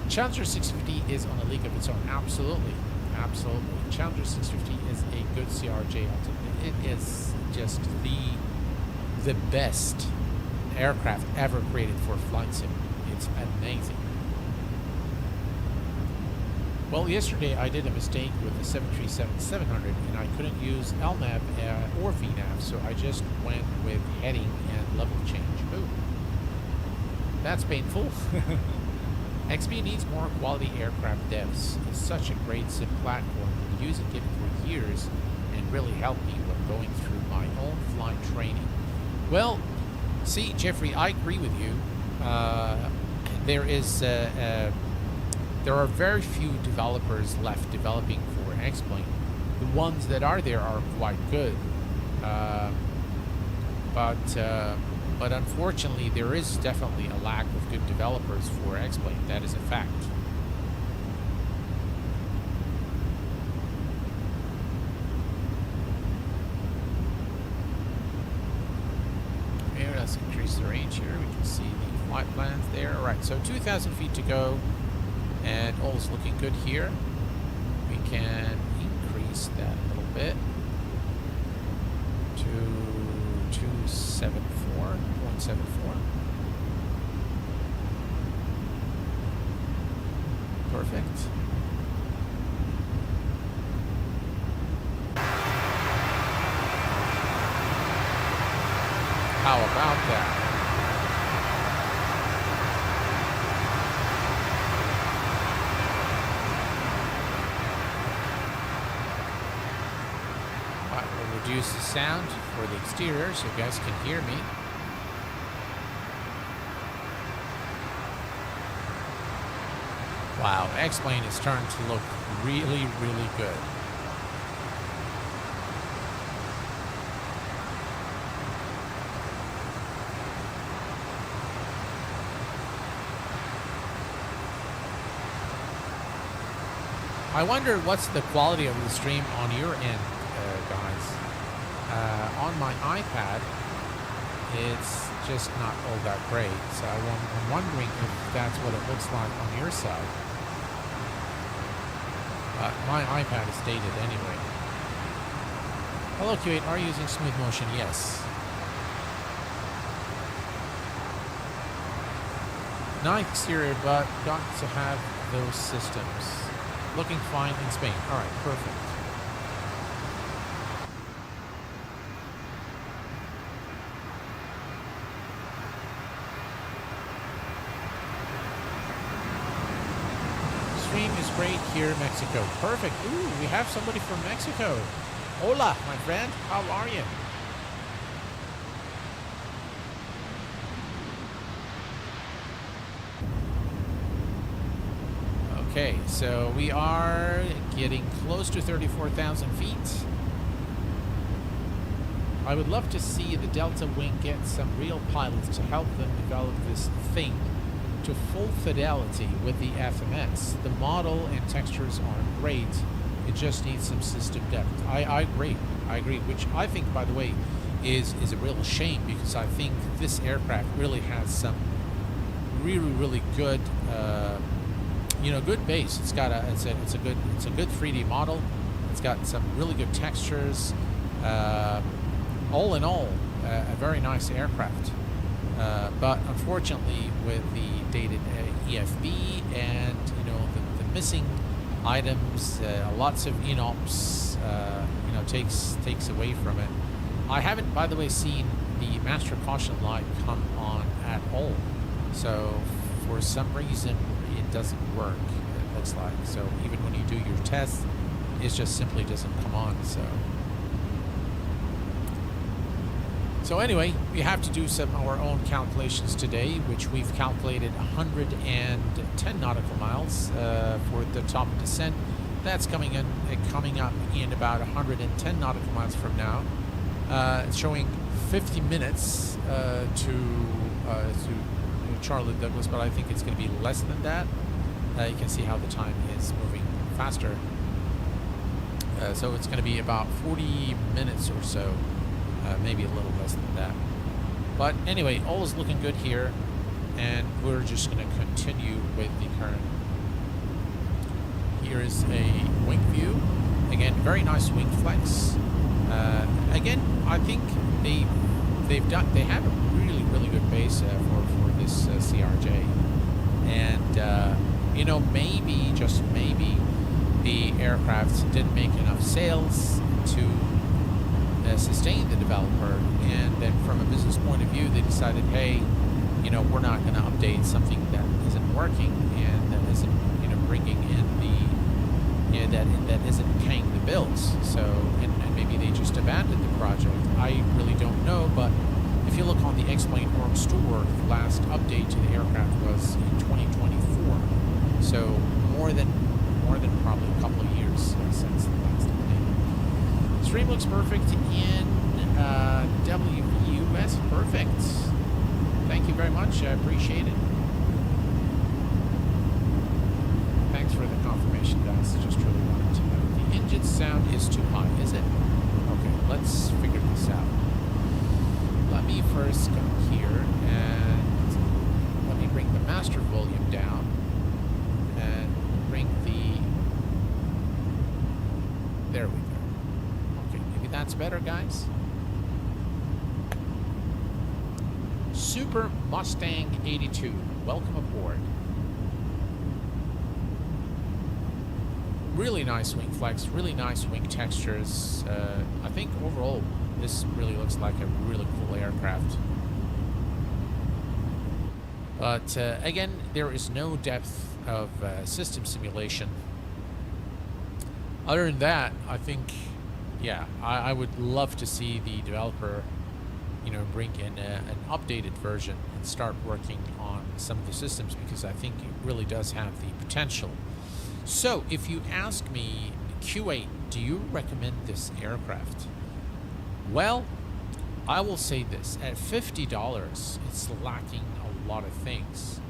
Challenger 650 is on a league of its own. Absolutely. Absolutely. Challenger 650 is a good CRJ altitude. It is just the best aircraft ever created for flight sim. It's amazing. Well, yesterday I did a mistake with the 737-700, and I couldn't use LNAV or V-NAV, so I just went with heading and level change. Ooh, that's painful. XP needs more quality aircraft devs. It's such a great sim platform. I've been using it for years and really helped me when going through my own flight training. Well, see, Jeffrey, I agree with you. There are very few developers left developing for X-Plane. The ones that are there are quite good, but unfortunately, there is definitely a lack of good developers for X-Plane. That is a fact. Here, let's increase the range here. We can see the flight plans there. All right, so 2,000 feet to go, and all is looking good here. We can increase that a little bit to 274.74. Perfect. How about that? Right, we'll reduce the sound for the exterior so you guys can hear me. Wow, X-Plane is starting to look really, really good. I wonder what's the quality of the stream on your end, guys. On my iPad, it's just not all that great. So I'm wondering if that's what it looks like on your side. My iPad is dated anyway. Hello, Q8. Are you using smooth motion? Yes. Nice exterior, but got to have those systems. Looking fine in Spain. All right, perfect. Stream is great here in Mexico. Perfect. Ooh, we have somebody from Mexico. Hola, my friend. How are you? Okay, so we are getting close to 34,000 feet. I would love to see the Delta Wing get some real pilots to help them develop this thing to full fidelity with the FMS. The model and textures are great. It just needs some system depth. I agree. I agree, which I think, by the way, is a real shame, because I think this aircraft really has some really good good base. It's got it's a good 3D model. It's got some really good textures. All in all, a very nice aircraft. But unfortunately, with the dated EFB and the missing items, lots of inops, takes away from it. I haven't, by the way, seen the master caution light come on at all. So for some reason, it doesn't work, it looks like. So even when you do your test, it just simply doesn't come on. So anyway, we have to do some of our own calculations today, which we've calculated 110 nautical miles for the top of descent. That's coming up in about 110 nautical miles from now. It's showing 50 minutes to Charlie Douglas, but I think it's going to be less than that. You can see how the time is moving faster. So it's going to be about 40 minutes or so. Maybe a little less than that. But anyway, all is looking good here, and we're just going to continue with the current. Here is a wing view. Again, very nice wing flex. Again, I think they have a really good base for this CRJ, and you know, maybe, just maybe, the aircraft didn't make enough sales to sustain the developer, and then from a business point of view, they decided, hey, you know, we're not going to update something that isn't working and that isn't, you know, bringing in the, you know, that isn't paying the bills. So, and maybe they just abandoned the project. I really don't know, but if you look on the Explain Org store, the last update to the aircraft was in 2024. So more than probably a couple of years since the last update. Stream looks perfect in WVUS. Perfect. Thank you very much. I appreciate it. Thanks for the confirmation, guys. Just really wanted to know. The engine sound is too high, is it? Okay, let's figure this out. Let me first come here and let me bring the master volume down and bring the... There we go. Okay, maybe that's better, guys. Super Mustang 82, welcome aboard. Really nice wing flex, really nice wing textures. I think overall this really looks like a really cool aircraft. But again, there is no depth of system simulation. Other than that, I think, yeah, I would love to see the developer, you know, bring in an updated version and start working on some of the systems, because I think it really does have the potential. So if you ask me, Q8, do you recommend this aircraft? Well, I will say this, at $50, it's lacking a lot of things,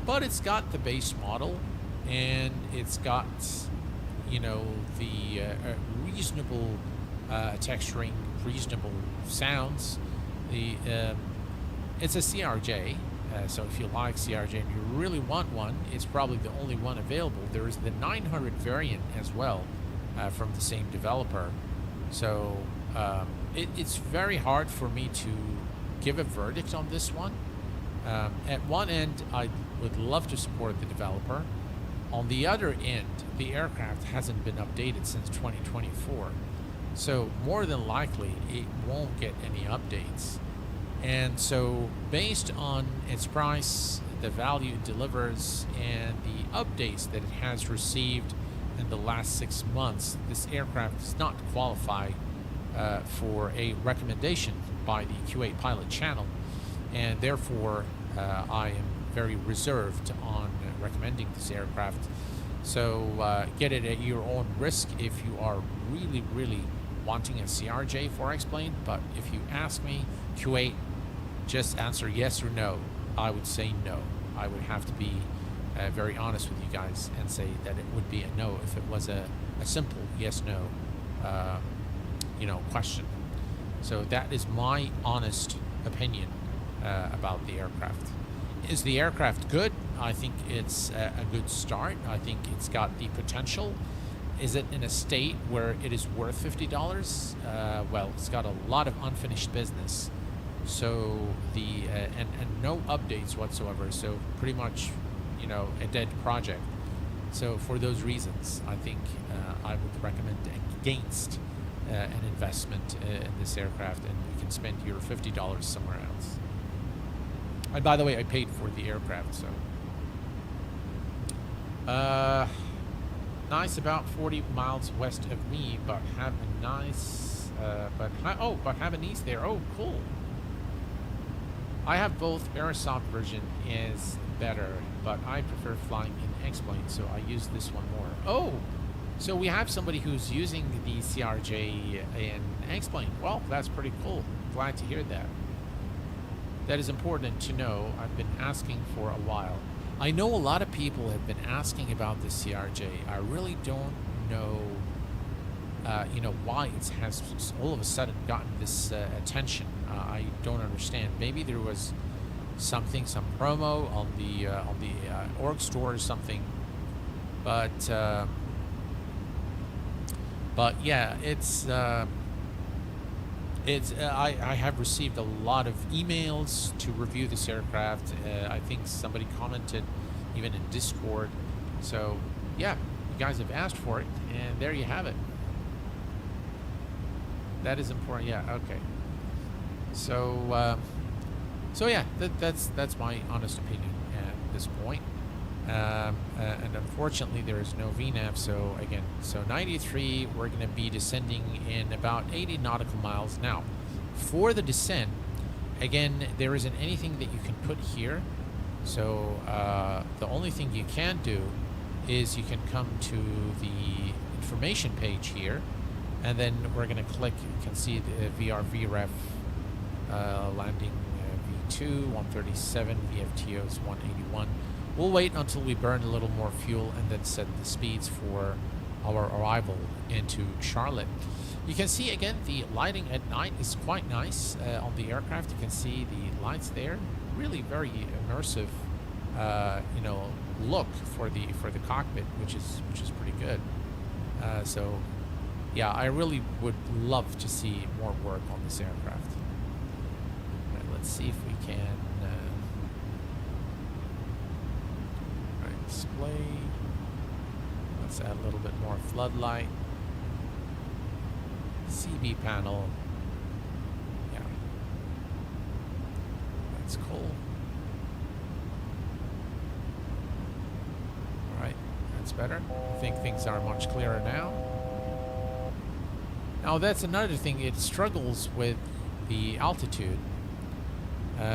but it's got the base model, and it's got, you know, the reasonable texturing, reasonable sounds. It's a CRJ, so if you like CRJ and you really want one, it's probably the only one available. There is the 900 variant as well from the same developer. So it's very hard for me to give a verdict on this one. At one end, I would love to support the developer. On the other end, the aircraft hasn't been updated since 2024. So more than likely, it won't get any updates. And so based on its price, the value it delivers, and the updates that it has received in the last 6 months, this aircraft does not qualify for a recommendation by the Q8 pilot channel. And therefore, I am very reserved on recommending this aircraft. So get it at your own risk if you are really wanting a CRJ for Explain. But if you ask me, Q8, just answer yes or no. I would say no. I would have to be very honest with you guys and say that it would be a no if it was a simple yes/no, you know, question. So that is my honest opinion about the aircraft. Is the aircraft good? I think it's a good start. I think it's got the potential. Is it in a state where it is worth $50? Well, it's got a lot of unfinished business. So the and no updates whatsoever. So pretty much, you know, a dead project. So for those reasons, I think I would recommend against an investment in this aircraft, and you can spend your $50 somewhere else. And by the way, I paid for the aircraft, so. Nice, about 40 miles west of me, but have a nice, but have a nice there. Oh, cool. I have both. Aerosoft version is better, but I prefer flying in X-plane, so I use this one more. Oh, so we have somebody who's using the CRJ in X-plane. Well, that's pretty cool. Glad to hear that. That is important to know. I've been asking for a while. I know a lot of people have been asking about the CRJ. I really don't know, why it has all of a sudden gotten this attention. I don't understand. Maybe there was some promo on the org store or something. But yeah, I have received a lot of emails to review this aircraft. I think somebody commented even in Discord. So yeah, you guys have asked for it, and there you have it. That is important. Yeah. Okay. So yeah, that's my honest opinion at this point. And unfortunately, there is no V-NAV. So again, 93, we're going to be descending in about 80 nautical miles. Now, for the descent, again, there isn't anything that you can put here. So the only thing you can do is you can come to the information page here, and then we're going to click. You can see the VRF landing V2 137, VFTOs 181. We'll wait until we burn a little more fuel and then set the speeds for our arrival into Charlotte. You can see again the lighting at night is quite nice on the aircraft. You can see the lights there, really very immersive, look for the cockpit, which is pretty good. So yeah, I really would love to see more work on this aircraft. All right, let's see if we can. Display. Let's add a little bit more floodlight. CB panel. Yeah. That's cool. Alright, that's better. I think things are much clearer now. Now that's another thing, it struggles with the altitude.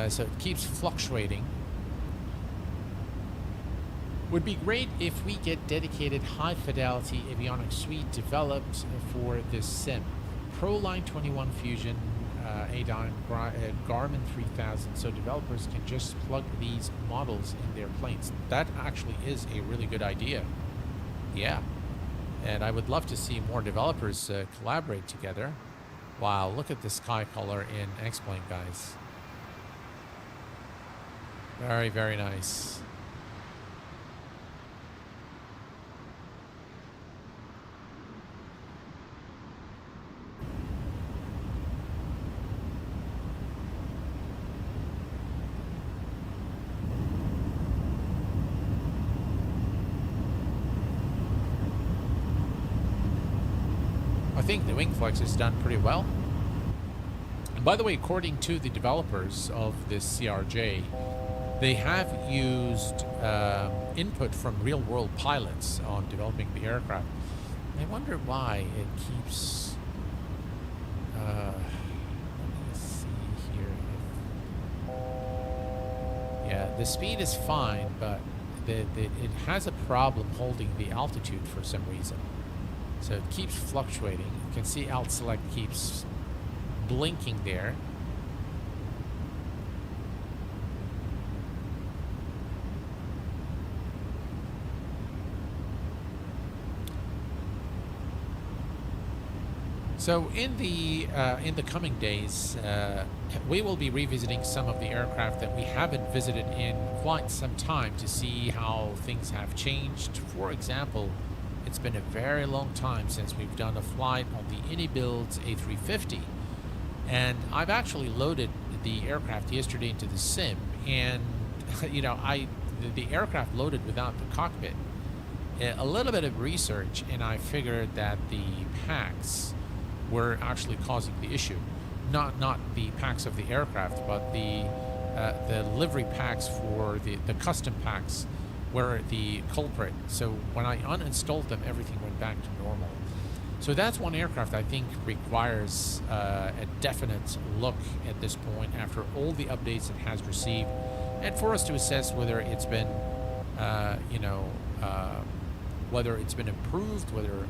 So it keeps fluctuating. Would be great if we get dedicated high-fidelity avionics suite developed for this sim. ProLine 21 Fusion, Addon, Garmin 3000, so developers can just plug these models in their planes. That actually is a really good idea. Yeah, and I would love to see more developers collaborate together. Wow, look at the sky color in X-Plane, guys. Very, very nice. I think the wing flex is done pretty well. And by the way, according to the developers of this CRJ, they have used input from real-world pilots on developing the aircraft. I wonder why it keeps... let me see here. Yeah, the speed is fine, but it has a problem holding the altitude for some reason. So it keeps fluctuating. You can see alt select keeps blinking there. So in the coming days, we will be revisiting some of the aircraft that we haven't visited in quite some time to see how things have changed. For example, it's been a very long time since we've done a flight on the Inibuild's A350, and I've actually loaded the aircraft yesterday into the sim, and the aircraft loaded without the cockpit. A little bit of research, and I figured that the packs were actually causing the issue, not the packs of the aircraft, but the the livery packs for the custom packs were the culprit. So when I uninstalled them, everything went back to normal. So that's one aircraft I think requires a definite look at this point after all the updates it has received, and for us to assess whether it's been, whether it's been improved, whether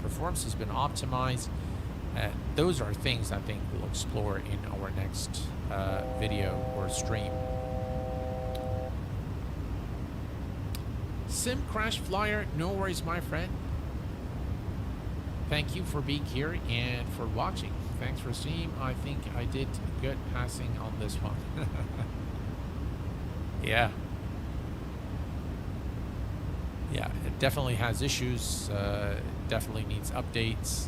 performance has been optimized. Those are things I think we'll explore in our next video or stream. Sim Crash Flyer, no worries, my friend. Thank you for being here and for watching. Thanks for seeing. I think I did good passing on this one. Yeah. Yeah, it definitely has issues. Definitely needs updates.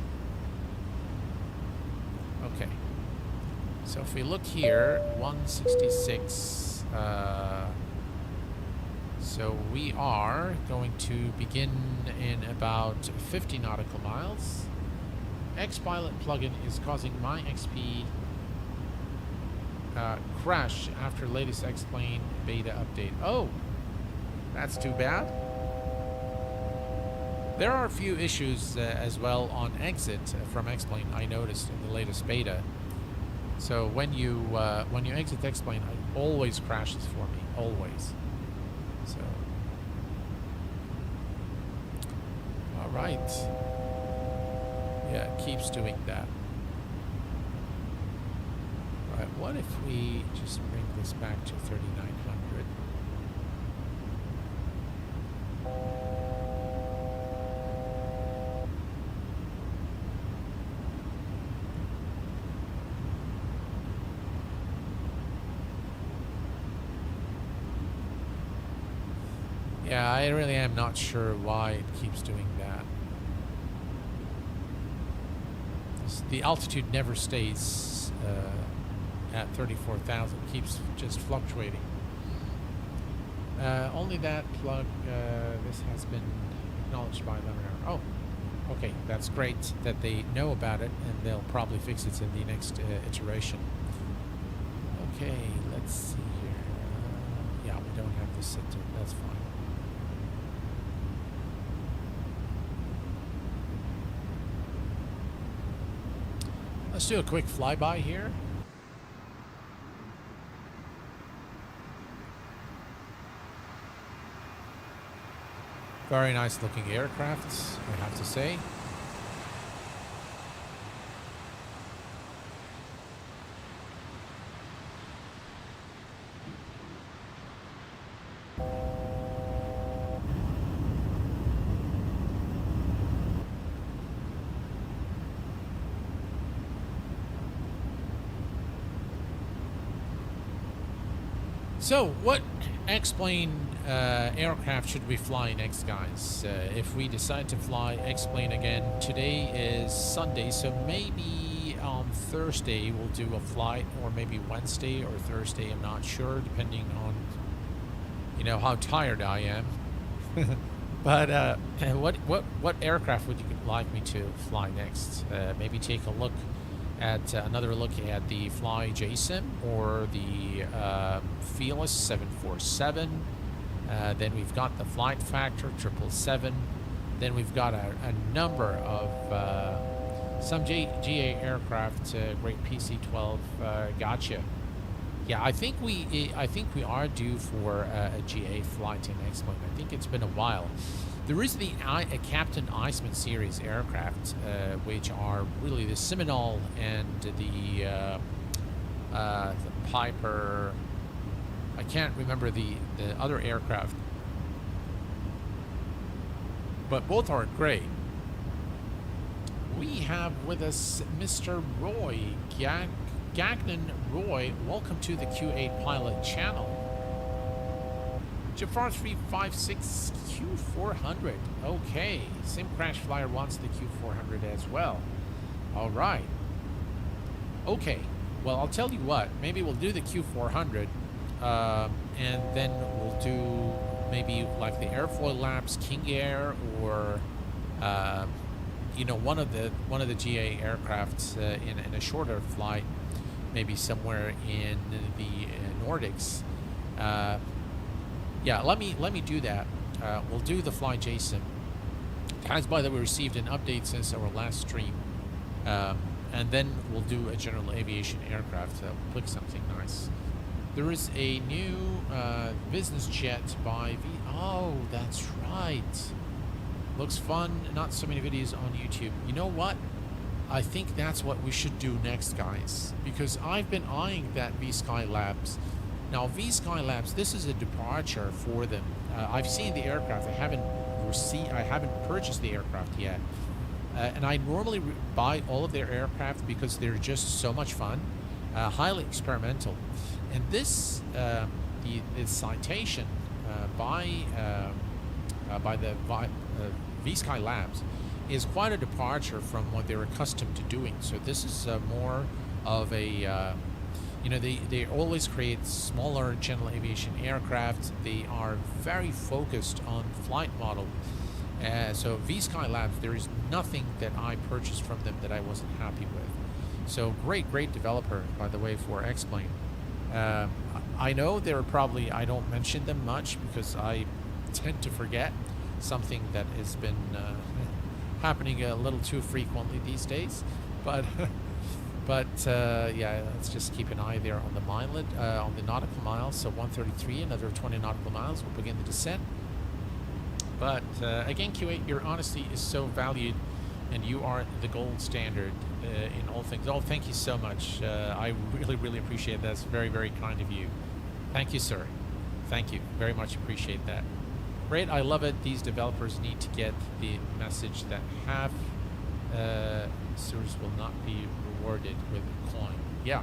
Okay. So if we look here, 166. So we are going to begin in about 50 nautical miles. Xpilot plugin is causing my XP crash after latest X-Plane beta update. Oh, that's too bad. There are a few issues as well on exit from X-Plane I noticed in the latest beta. So when you exit X-Plane, it always crashes for me, always. So, all right. Yeah, it keeps doing that. All right, what if we just bring this back to 3,900? Yeah, I really am not sure why it keeps doing that. The altitude never stays at 34,000, keeps just fluctuating. Only that plug, this has been acknowledged by Laminar. Oh, okay, that's great that they know about it, and they'll probably fix it in the next iteration. Okay, let's see here. Yeah, we don't have this set to, that's fine. Let's do a quick flyby here. Very nice looking aircraft, I have to say. So, what X-Plane aircraft should we fly next, guys? If we decide to fly X-Plane again, today is Sunday, so maybe on Thursday we'll do a flight, or maybe Wednesday or Thursday, I'm not sure, depending on, how tired I am. But what aircraft would you like me to fly next? Maybe take a look at another look at the Fly JSIM or the Fearless 747. Then we've got the Flight Factor 777. Then we've got a number of some GA aircraft, great PC-12. Gotcha. Yeah, I think we are due for a GA flight in X-Plane. I think it's been a while. There is the Captain Iceman series aircraft, which are really the Seminole and the Piper. I can't remember the other aircraft, but both are great. We have with us Mr. Roy Gagnon. Roy, welcome to the Q8 Pilot channel. Jafar 356 Q400. Okay, Sim Crash Flyer wants the Q400 as well. All right. Okay. Well, I'll tell you what. Maybe we'll do the Q400, and then we'll do maybe like the Airfoil Labs King Air, or one of the GA aircrafts in a shorter flight. maybe somewhere in the Nordics. Yeah, let me do that. We'll do the Fly JSON. Guys, by the way, received an update since our last stream. And then we'll do a general aviation aircraft. We'll pick something nice. There is a new business jet by V. Oh, that's right. Looks fun. Not so many videos on YouTube. You know what? I think that's what we should do next, guys. Because I've been eyeing that V-Sky Labs. Now, V-Sky Labs, this is a departure for them. I've seen the aircraft. I haven't purchased the aircraft yet. And I normally buy all of their aircraft because they're just so much fun, highly experimental. And this, the citation by the V-Sky Labs is quite a departure from what they're accustomed to doing. So this is more of a, you know, they always create smaller general aviation aircraft. They are very focused on flight model. So V-Sky Labs, there is nothing that I purchased from them that I wasn't happy with. So great developer, by the way, for X-Plane. I know they're probably, I don't mention them much because I tend to forget something that has been happening a little too frequently these days. But yeah, let's just keep an eye there on the mileage, on the nautical miles. So 133, another 20 nautical miles. We'll begin the descent. But again, Q8, your honesty is so valued, and you are the gold standard in all things. Oh, thank you so much. I really appreciate that. That's very kind of you. Thank you, sir. Thank you. Very much appreciate that. Great. I love it. These developers need to get the message that half users will not be rewarded with a coin. Yeah.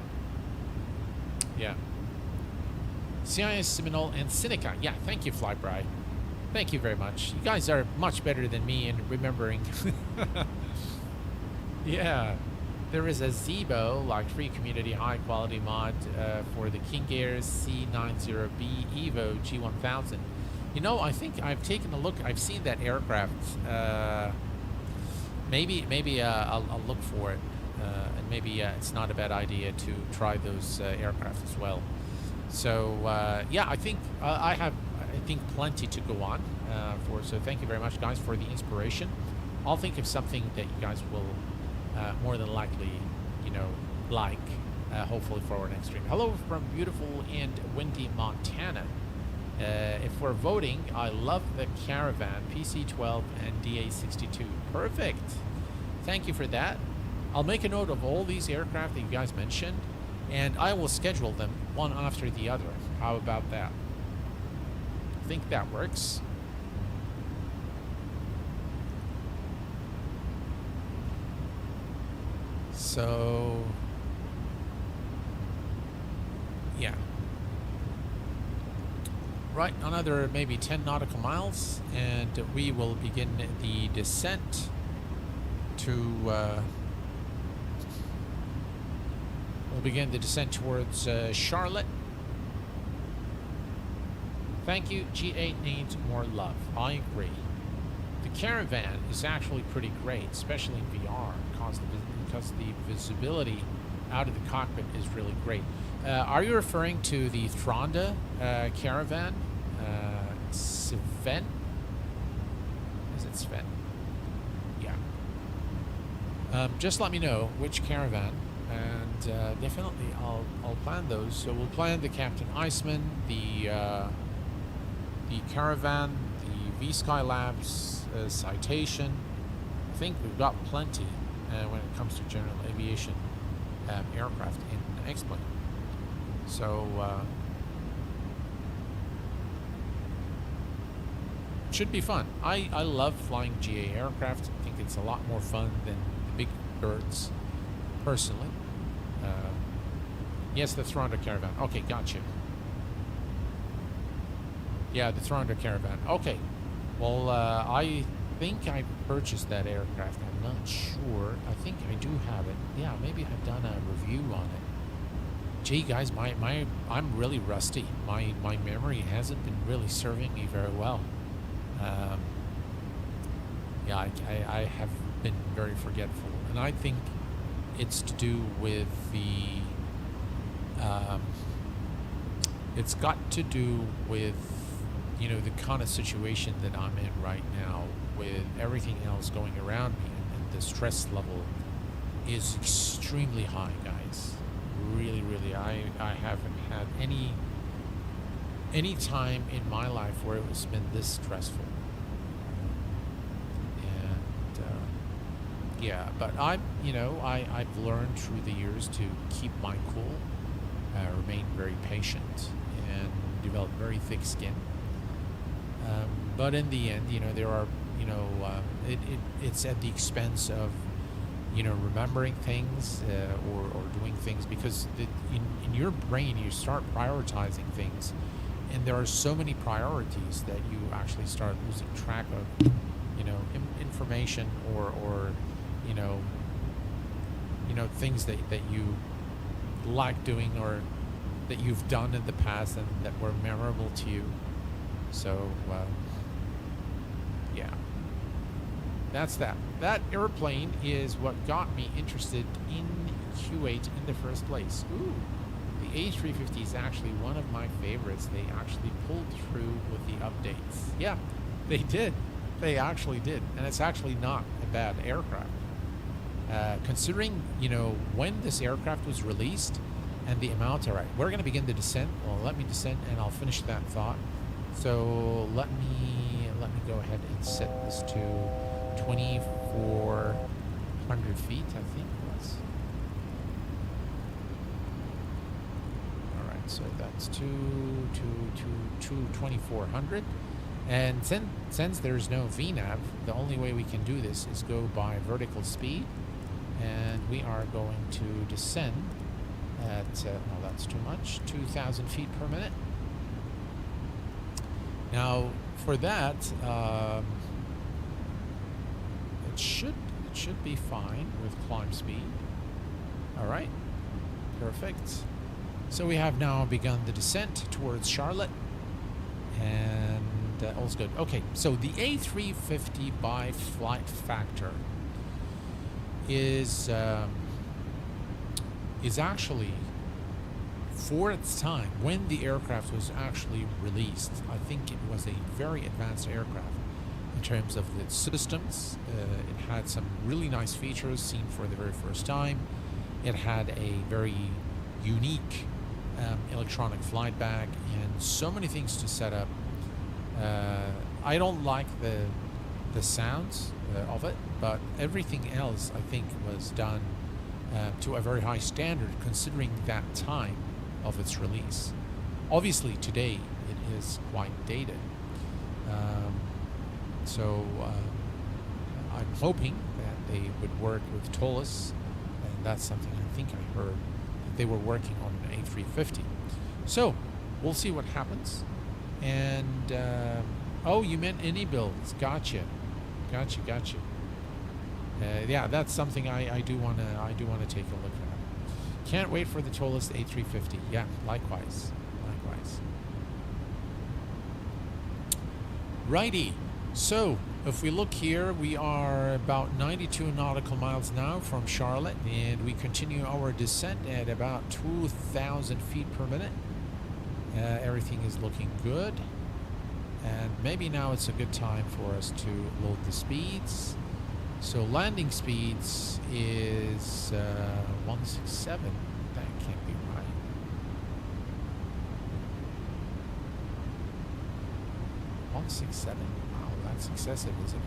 CIS, Seminole, and Seneca. Yeah, thank you, Flybride. Thank you very much. You guys are much better than me in remembering. Yeah. There is a Zebo, like free community high quality mod for the King Air C90B Evo G1000. You know, I think I've taken a look. I've seen that aircraft. Maybe I'll look for it. And maybe it's not a bad idea to try those aircraft as well. So yeah, I think I think plenty to go on for. So thank you very much, guys, for the inspiration. I'll think of something that you guys will more than likely, you know, like. Hopefully for our next stream. Hello from beautiful and windy Montana. If we're voting, I love the Caravan, PC-12, and DA-62. Perfect. Thank you for that. I'll make a note of all these aircraft that you guys mentioned, and I will schedule them one after the other. How about that? I think that works. So, yeah. Right, another maybe 10 nautical miles, and we will begin the descent to, we'll begin the descent towards Charlotte. Thank you, G8 needs more love. I agree. The Caravan is actually pretty great, especially in VR, because the visibility out of the cockpit is really great. Are you referring to the Thronda Caravan? Sven? Is it Sven? Yeah. Just let me know which Caravan, and definitely I'll plan those. So we'll plan the Captain Iceman, the Caravan, the V-Sky Labs Citation. I think we've got plenty when it comes to general aviation aircraft in X-Plane. So should be fun. I love flying GA aircraft. I think it's a lot more fun than the big birds, personally. Yes, the Thronda Caravan. Okay, gotcha. Yeah, the Thronda Caravan. Okay. Well, I think I purchased that aircraft. I'm not sure. I think I do have it. Yeah, maybe I've done a review on it. Gee, guys, I'm really rusty. My memory hasn't been really serving me very well. Yeah, I have been very forgetful, and I think it's to do with the Um, it's got to do with, you know, the kind of situation that I'm in right now, with everything else going around me, and the stress level is extremely high, guys. Really, really, I haven't had any time in my life where it's been this stressful. And yeah, but I've learned through the years to keep my cool, remain very patient, and develop very thick skin. But in the end, there are, it's at the expense of, remembering things, or doing things, because in your brain you start prioritizing things, and there are so many priorities that you actually start losing track of, information or things that you like doing, or that you've done in the past and that were memorable to you. So yeah, that's that. That airplane is what got me interested in Kuwait in the first place. Ooh, the A350 is actually one of my favorites. They actually pulled through with the updates. Yeah, they did. They actually did. And it's actually not a bad aircraft. Considering, when this aircraft was released and the amount. All right, we're going to begin the descent. Well, let me descend and I'll finish that thought. So let me go ahead and set this to 2,400 feet, I think it was. All right, so that's 2,400. And since there's no V-NAV, the only way we can do this is go by vertical speed. And we are going to descend at, no, that's too much, 2,000 feet per minute. Now, for that, it should be fine with climb speed. All right, perfect. So we have now begun the descent towards Charlotte, and all's good. Okay, so the A350 by flight factor is actually, for its time, when the aircraft was actually released, I think it was a very advanced aircraft in terms of its systems. It had some really nice features seen for the very first time. It had a very unique electronic flight bag and so many things to set up. I don't like the sounds of it, but everything else I think was done to a very high standard considering that time of its release. Obviously today it is quite dated, so I'm hoping that they would work with TOLUS, and that's something I think I heard that they were working on an A350. So we'll see what happens. And oh, you meant any builds? Gotcha. Yeah, that's something I do want to take a look at. Can't wait for the TOLUS A350. Yeah, likewise. Righty. So if we look here, we are about 92 nautical miles now from Charlotte, and we continue our descent at about 2,000 feet per minute. Everything is looking good, and maybe now it's a good time for us to load the speeds. So landing speeds is 167. That can't be right. $167. Wow, that's excessive, isn't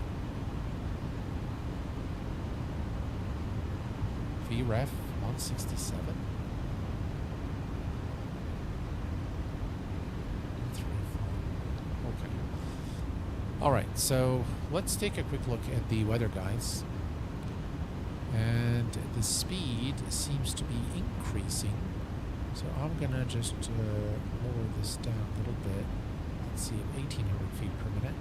it? VREF 167. All right, so let's take a quick look at the weather, guys. And the speed seems to be increasing. So I'm gonna just lower this down a little bit. Let's see, at 1,800 feet per minute.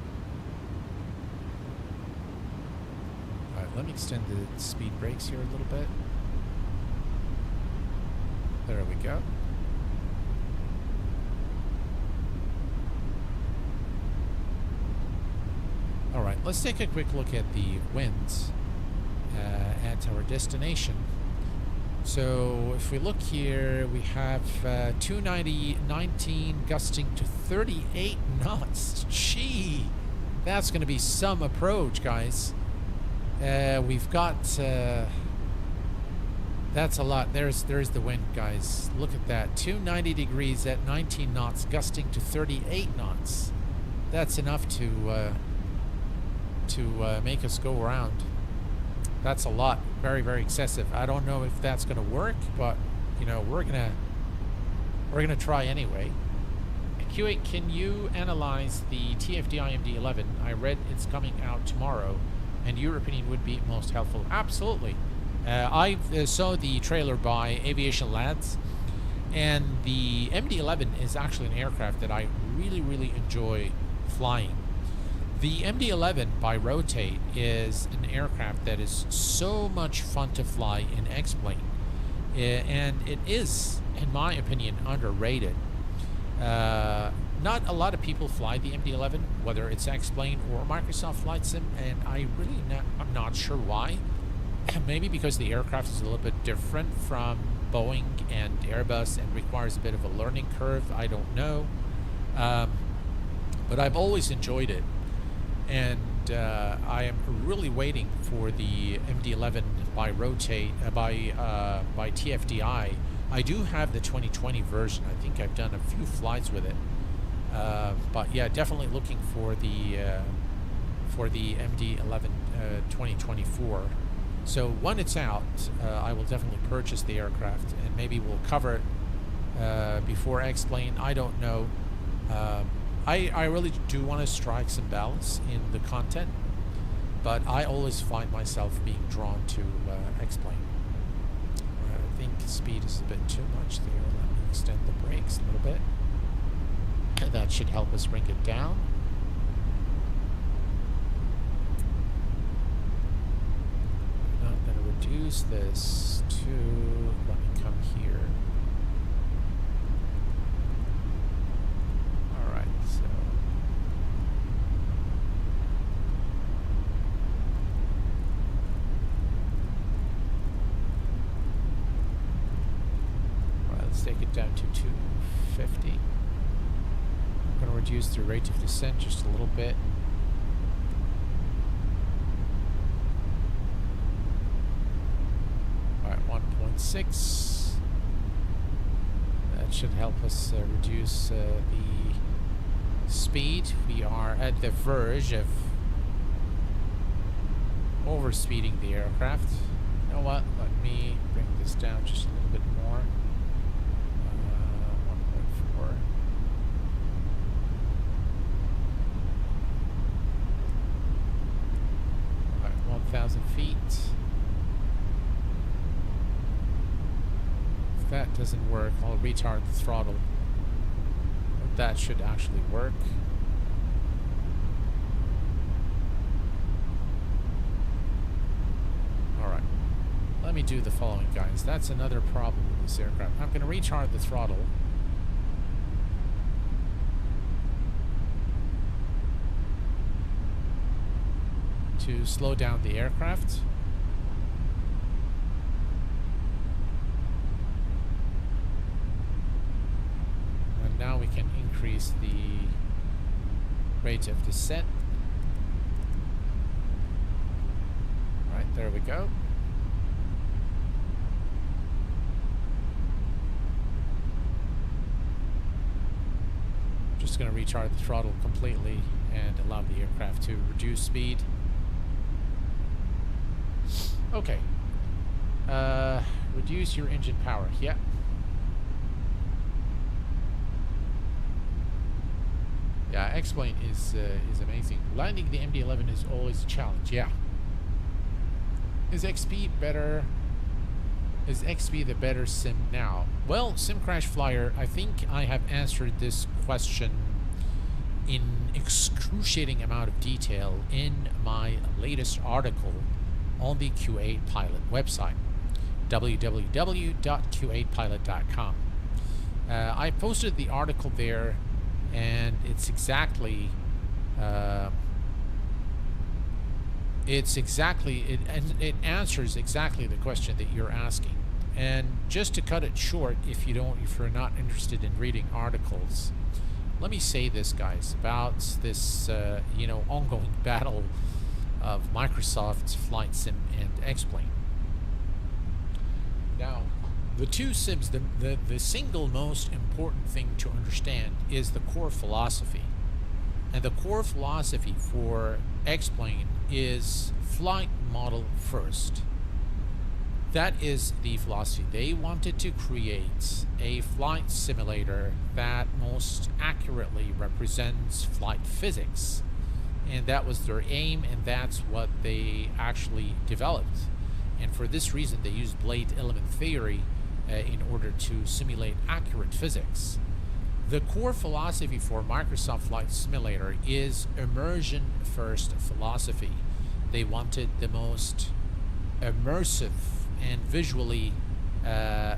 All right, let me extend the speed brakes here a little bit. There we go. All right, let's take a quick look at the winds at our destination. So if we look here, we have 290, 19, gusting to 38 knots. Gee, that's going to be some approach, guys. We've got... that's a lot. There's the wind, guys. Look at that. 290 degrees at 19 knots, gusting to 38 knots. That's enough to make us go around. That's a lot. Very, very excessive. I don't know if that's going to work, but you know, we're gonna try anyway. Q8, can you analyze the TFDI MD-11? I read it's coming out tomorrow, and your opinion would be most helpful. Absolutely. I saw the trailer by Aviation Lads, and the MD-11 is actually an aircraft that I really, really enjoy flying. The MD-11 by Rotate is an aircraft that is so much fun to fly in X-plane, and it is, in my opinion, underrated. Not a lot of people fly the MD-11, whether it's X-plane or Microsoft Flight Sim, and I'm not sure why. Maybe because the aircraft is a little bit different from Boeing and Airbus and requires a bit of a learning curve. I don't know, but I've always enjoyed it. And I am really waiting for the MD-11 by Rotate by TFDI. I do have the 2020 version. I think I've done a few flights with it, but yeah, definitely looking for the MD-11 2024. So when it's out, I will definitely purchase the aircraft, and maybe we'll cover it before X-plane. I don't know. I really do want to strike some balance in the content, but I always find myself being drawn to X-plane. I think speed is a bit too much there. Let me extend the brakes a little bit. That should help us bring it down. I'm not going to reduce this to... Let me come here. Take it down to 250. I'm going to reduce the rate of descent just a little bit. Alright, 1.6. That should help us reduce the speed. We are at the verge of overspeeding the aircraft. You know what? Let me bring this down just a little bit more. 1,000 feet. If that doesn't work, I'll retard the throttle. But that should actually work. Alright. Let me do the following, guys. That's another problem with this aircraft. I'm going to retard the throttle. To slow down the aircraft. And now we can increase the rate of descent. Right, there we go. Just going to retard the throttle completely and allow the aircraft to reduce speed. Okay. Reduce your engine power. Yeah. Yeah, X-plane is amazing. Landing the MD-11 is always a challenge. Yeah. Is XP better? Is XP the better sim now? Well, Sim Crash Flyer, I think I have answered this question in excruciating amount of detail in my latest article on the Q8 Pilot website, www.q8pilot.com. I posted the article there, and it's exactly it answers exactly the question that you're asking. And just to cut it short, if you're not interested in reading articles, let me say this, guys, about this ongoing battle of Microsoft's Flight Sim and X-Plane. Now, the two sims, the single most important thing to understand is the core philosophy. And the core philosophy for X-Plane is flight model first. That is the philosophy. They wanted to create a flight simulator that most accurately represents flight physics. And that was their aim, and that's what they actually developed. And for this reason, they used blade element theory in order to simulate accurate physics. The core philosophy for Microsoft Flight Simulator is immersion first philosophy. They wanted the most immersive and visually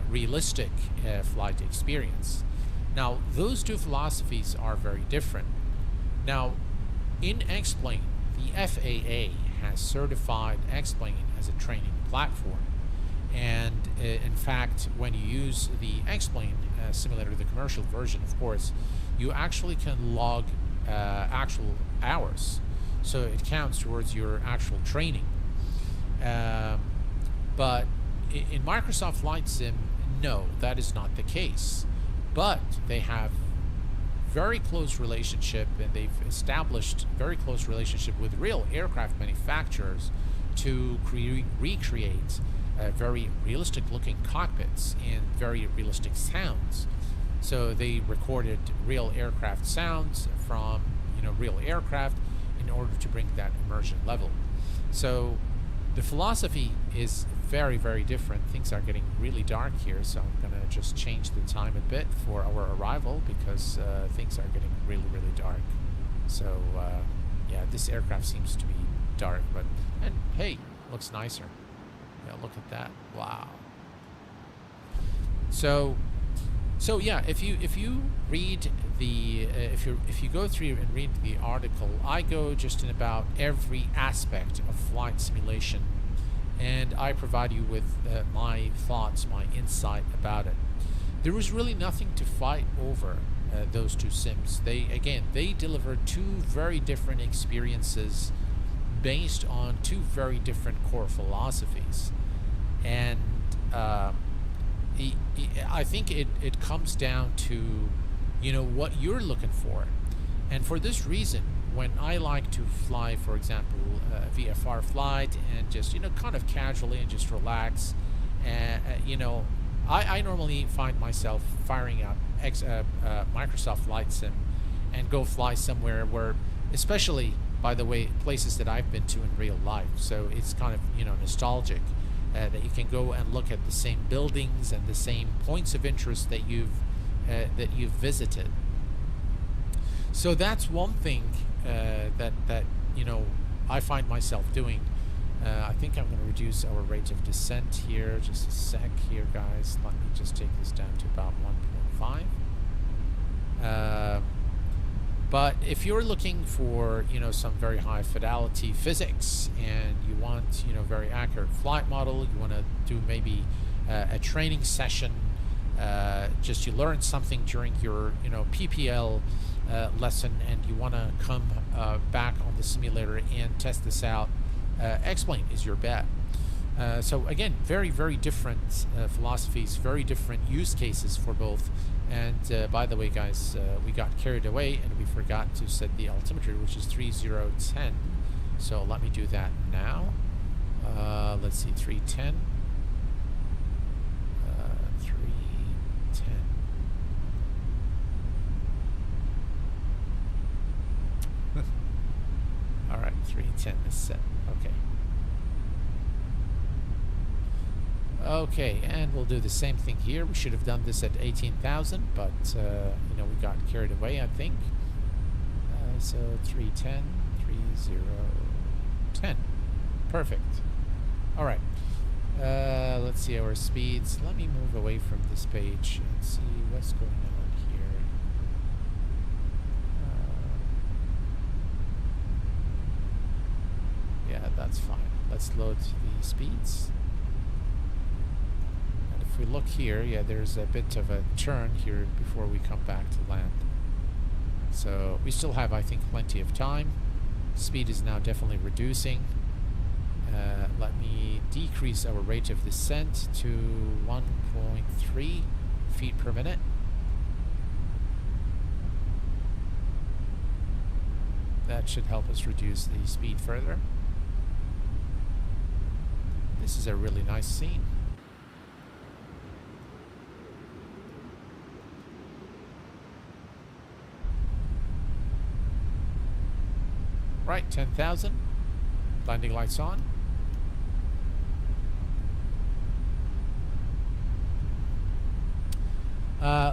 realistic flight experience. Now, those two philosophies are very different. Now, in X-Plane, the FAA has certified X-Plane as a training platform. And in fact, when you use the X-Plane simulator, the commercial version, of course, you actually can log actual hours. So it counts towards your actual training. But in Microsoft Flight Sim, no, that is not the case. But they have very close relationship, and they've established very close relationship with real aircraft manufacturers to recreate very realistic looking cockpits and very realistic sounds. So they recorded real aircraft sounds from real aircraft in order to bring that immersion level. So the philosophy is very, very different. Things are getting really dark here, so I'm going to just change the time a bit for our arrival because things are getting really, really dark. So yeah, this aircraft seems to be dark, and hey, looks nicer. Yeah, look at that. Wow. So yeah, if you read the if you go through and read the article, I go just in about every aspect of flight simulation, and I provide you with my thoughts, my insight about it. There was really nothing to fight over those two sims. They delivered two very different experiences based on two very different core philosophies, and I think it comes down to what you're looking for. And for this reason, when I like to fly, for example, a VFR flight and just kind of casually and just relax, I normally find myself firing up Microsoft Flight Sim and go fly somewhere where, especially, by the way, places that I've been to in real life. So it's kind of nostalgic that you can go and look at the same buildings and the same points of interest that you've visited. So that's one thing that I find myself doing. I think I'm going to reduce our rate of descent here. Just a sec here, guys. Let me just take this down to about 1.5. But if you're looking for some very high fidelity physics, and you want very accurate flight model, you want to do maybe a training session, just you learn something during your PPL lesson, and you want to come back on the simulator and test this out, X-Plane is your bet. So again, very, very different philosophies, very different use cases for both. And by the way, guys, we got carried away and we forgot to set the altimeter, which is 3010. So let me do that now. Let's see, 310. 310. All right, 310 is set. Okay. Okay, and we'll do the same thing here. We should have done this at 18,000, but we got carried away, I think. So 310, 3010. Perfect. All right. Let's see our speeds. Let me move away from this page and see what's going on here. Yeah, that's fine. Let's load the speeds. if we look here, yeah, there's a bit of a turn here before we come back to land. So we still have, I think, plenty of time. Speed is now definitely reducing. Let me decrease our rate of descent to 1.3 feet per minute. That should help us reduce the speed further. This is a really nice scene. Right, 10,000. Landing lights on.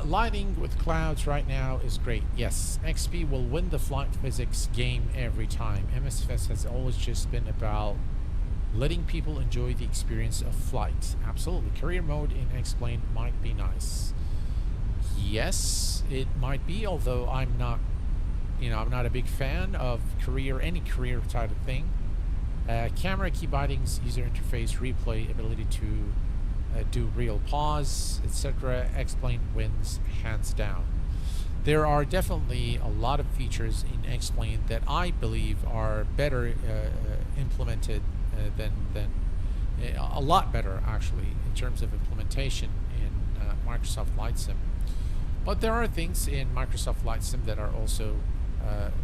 Lighting with clouds right now is great. Yes, XP will win the flight physics game every time. MSFS has always just been about letting people enjoy the experience of flight. Absolutely. Career mode in X-Plane might be nice. Yes, it might be, although I'm not, I'm not a big fan of any career type of thing. Camera key bindings, user interface, replay, ability to do real pause, etc. X-Plane wins hands down. There are definitely a lot of features in X-Plane that I believe are better implemented than a lot better actually in terms of implementation in Microsoft Flight Sim. But there are things in Microsoft Flight Sim that are also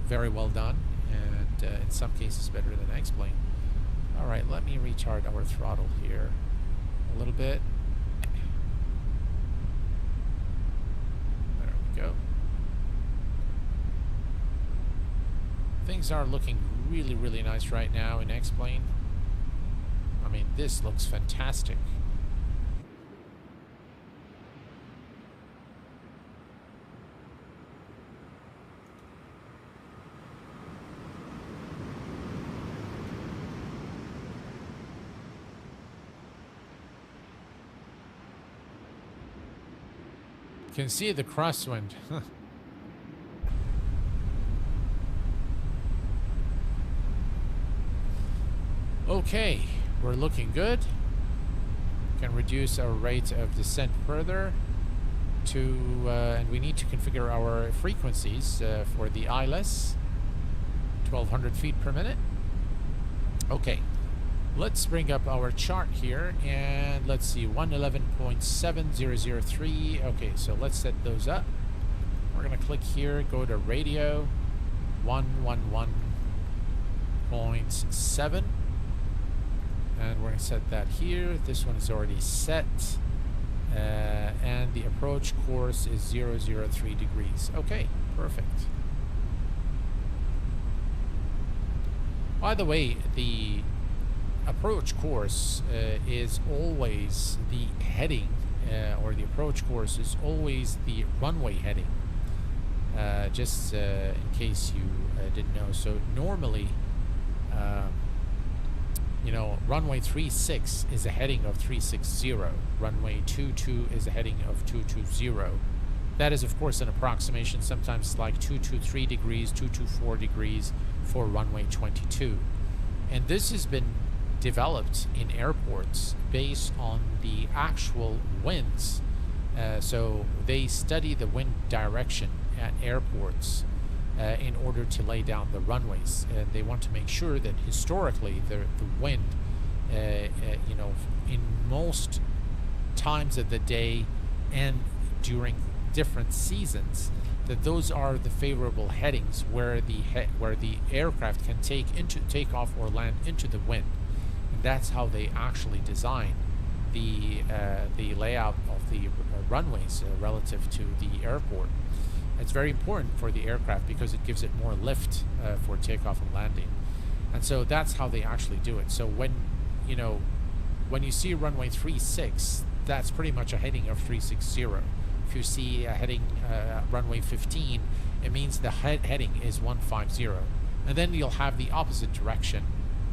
very well done, and in some cases better than X-Plane. All right, let me retard our throttle here a little bit. There we go. Things are looking really, really nice right now in X-Plane. I mean, this looks fantastic. You can see the crosswind. Okay, we're looking good. Can reduce our rate of descent further to, and we need to configure our frequencies for the ILS, 1200 feet per minute. Okay, let's bring up our chart here, and let's see, 111.7003. Okay, so let's set those up. We're gonna click here, go to radio, 111.7. And we're going to set that here. This one is already set. And the approach course is 003 degrees. Okay, perfect. By the way, the approach course is always the heading, or the approach course is always the runway heading. Just in case you didn't know. So normally, runway 36 is a heading of 360. Runway 22 is a heading of 220. That is, of course, an approximation. Sometimes like 223 degrees, 224 degrees for runway 22. And this has been developed in airports based on the actual winds. So they study the wind direction at airports in order to lay down the runways. They want to make sure that historically the wind, in most times of the day and during different seasons, that those are the favorable headings where the aircraft can take off or land into the wind. And that's how they actually design the layout of the runways relative to the airport. It's very important for the aircraft because it gives it more lift for takeoff and landing. And so that's how they actually do it. So when you see runway 36, that's pretty much a heading of 360. If you see a heading runway 15, it means the heading is 150. And then you'll have the opposite direction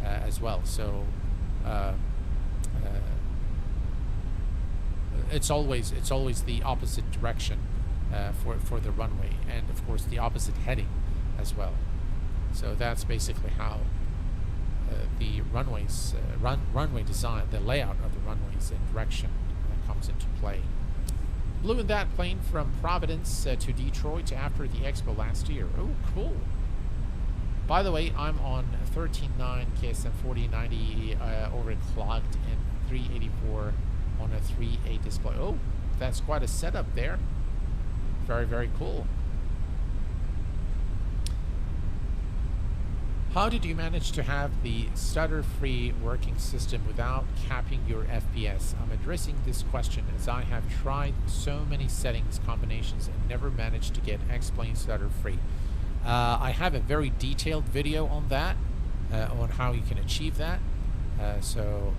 as well. So it's always the opposite direction for the runway, and of course the opposite heading as well. So that's basically how the runways runway design, the layout of the runways and direction comes into play. Flew in that plane from Providence to Detroit after the expo last year. Oh, cool. By the way, I'm on 13.9 KSM 4090 overclocked and 384 on a 3.8 display. Oh, that's quite a setup there. Very, very cool. How did you manage to have the stutter-free working system without capping your FPS? I'm addressing this question as I have tried so many settings combinations and never managed to get X-Plane stutter-free. I have a very detailed video on that, on how you can achieve that. So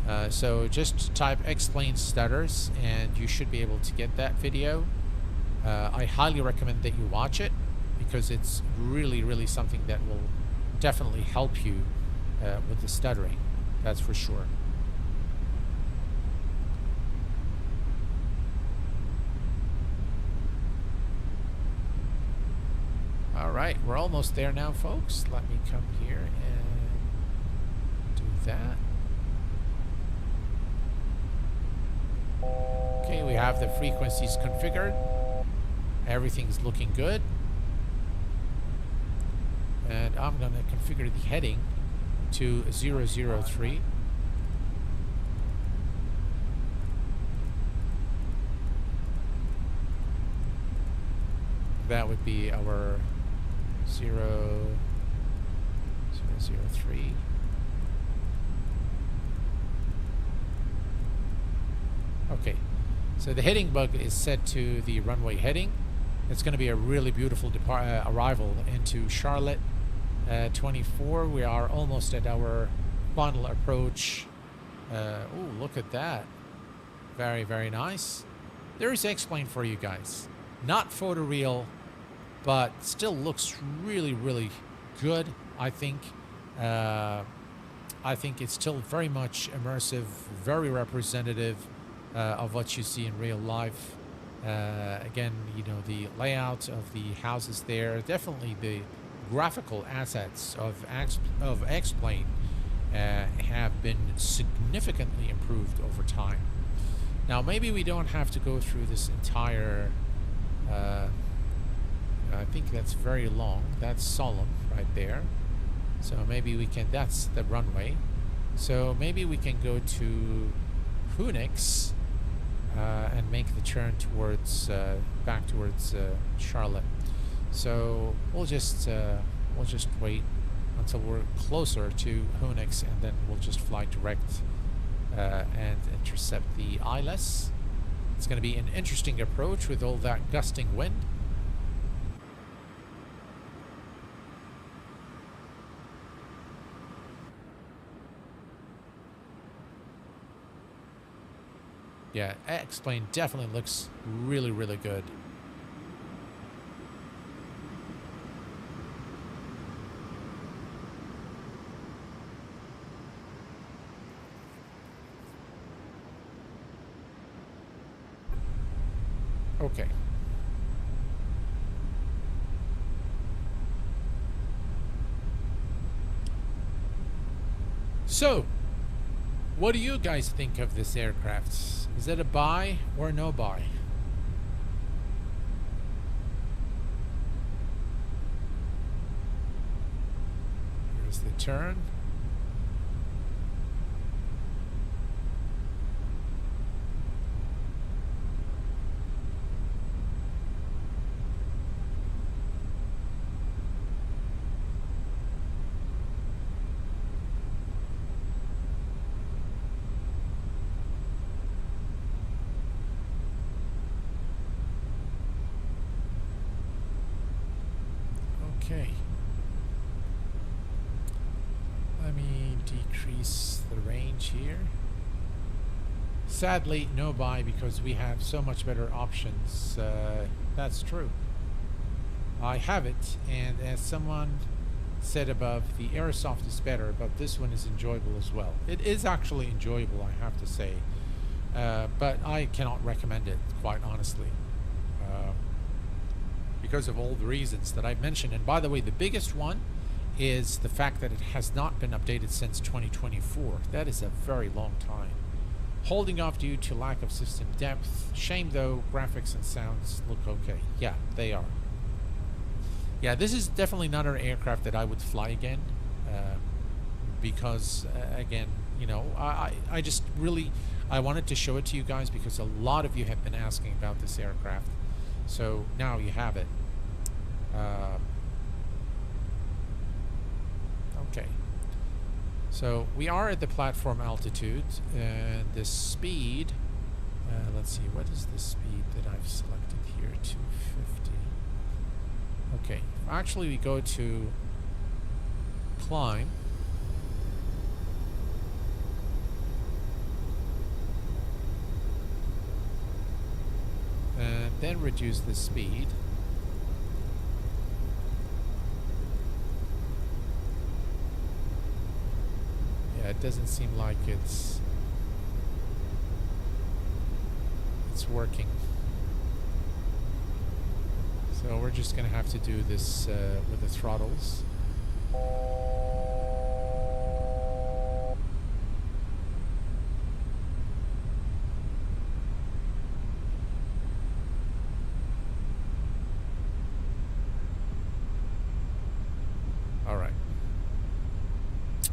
let me, so just type X-Plane stutters and you should be able to get that video. I highly recommend that you watch it because it's really, really something that will definitely help you with the stuttering. That's for sure. All right, we're almost there now, folks. Let me come here and do that. Okay, we have the frequencies configured. Everything's looking good. And I'm going to configure the heading to 003. That would be our 003. Okay, so the heading bug is set to the runway heading. It's going to be a really beautiful arrival into Charlotte 24. We are almost at our final approach. Oh, look at that. Very, very nice. There is X-Plane for you guys. Not photoreal, but still looks really, really good, I think. I think it's still very much immersive, very representative of what you see in real life. Again, you know, the layout of the houses there, definitely the graphical assets of X-Plane have been significantly improved over time. Now, maybe we don't have to go through this entire, I think that's very long. That's solemn right there. So maybe we can, that's the runway. So maybe we can go to Phoenix and make the turn towards back towards Charlotte. So we'll just wait until we're closer to Phoenix, and then we'll just fly direct and intercept the ILS. It's going to be an interesting approach with all that gusting wind. Yeah, X-Plane definitely looks really, really good. Okay. So, what do you guys think of this aircraft? Is it a buy or no buy? Here's the turn. Okay. Let me decrease the range here. Sadly, no buy because we have so much better options. That's true. I have it, and as someone said above, the Airsoft is better, but this one is enjoyable as well. It is actually enjoyable, I have to say, but I cannot recommend it, quite honestly. Because of all the reasons that I mentioned. And by the way, the biggest one is the fact that it has not been updated since 2024. That is a very long time. Holding off due to lack of system depth. Shame though, graphics and sounds look okay. Yeah, they are. Yeah, this is definitely not an aircraft that I would fly again, because again, you know, I just really, I wanted to show it to you guys because a lot of you have been asking about this aircraft. So now you have it. Okay. So we are at the platform altitude, and the speed, let's see, what is the speed that I've selected here? 250. Okay, actually we go to climb. And then reduce the speed. Yeah, it doesn't seem like it's working. So we're just gonna have to do this with the throttles. All right.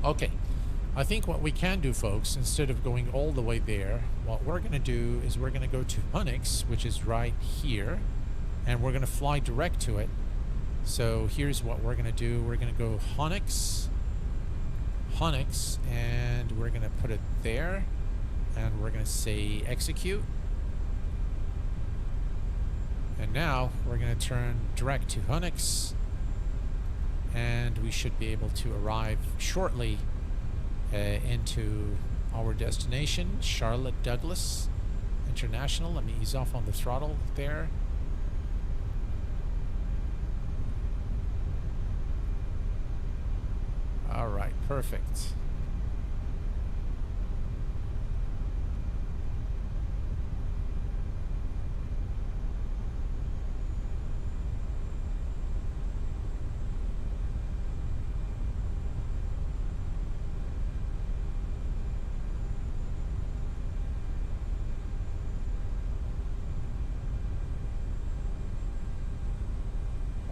Okay. I think what we can do, folks, instead of going all the way there, what we're going to do is we're going to go to Hunix, which is right here, and we're going to fly direct to it. So here's what we're going to do. We're going to go Hunix, and we're going to put it there, and we're going to say execute. And now we're going to turn direct to Hunix, and we should be able to arrive shortly into our destination, Charlotte Douglas International. Let me ease off on the throttle there. All right, perfect.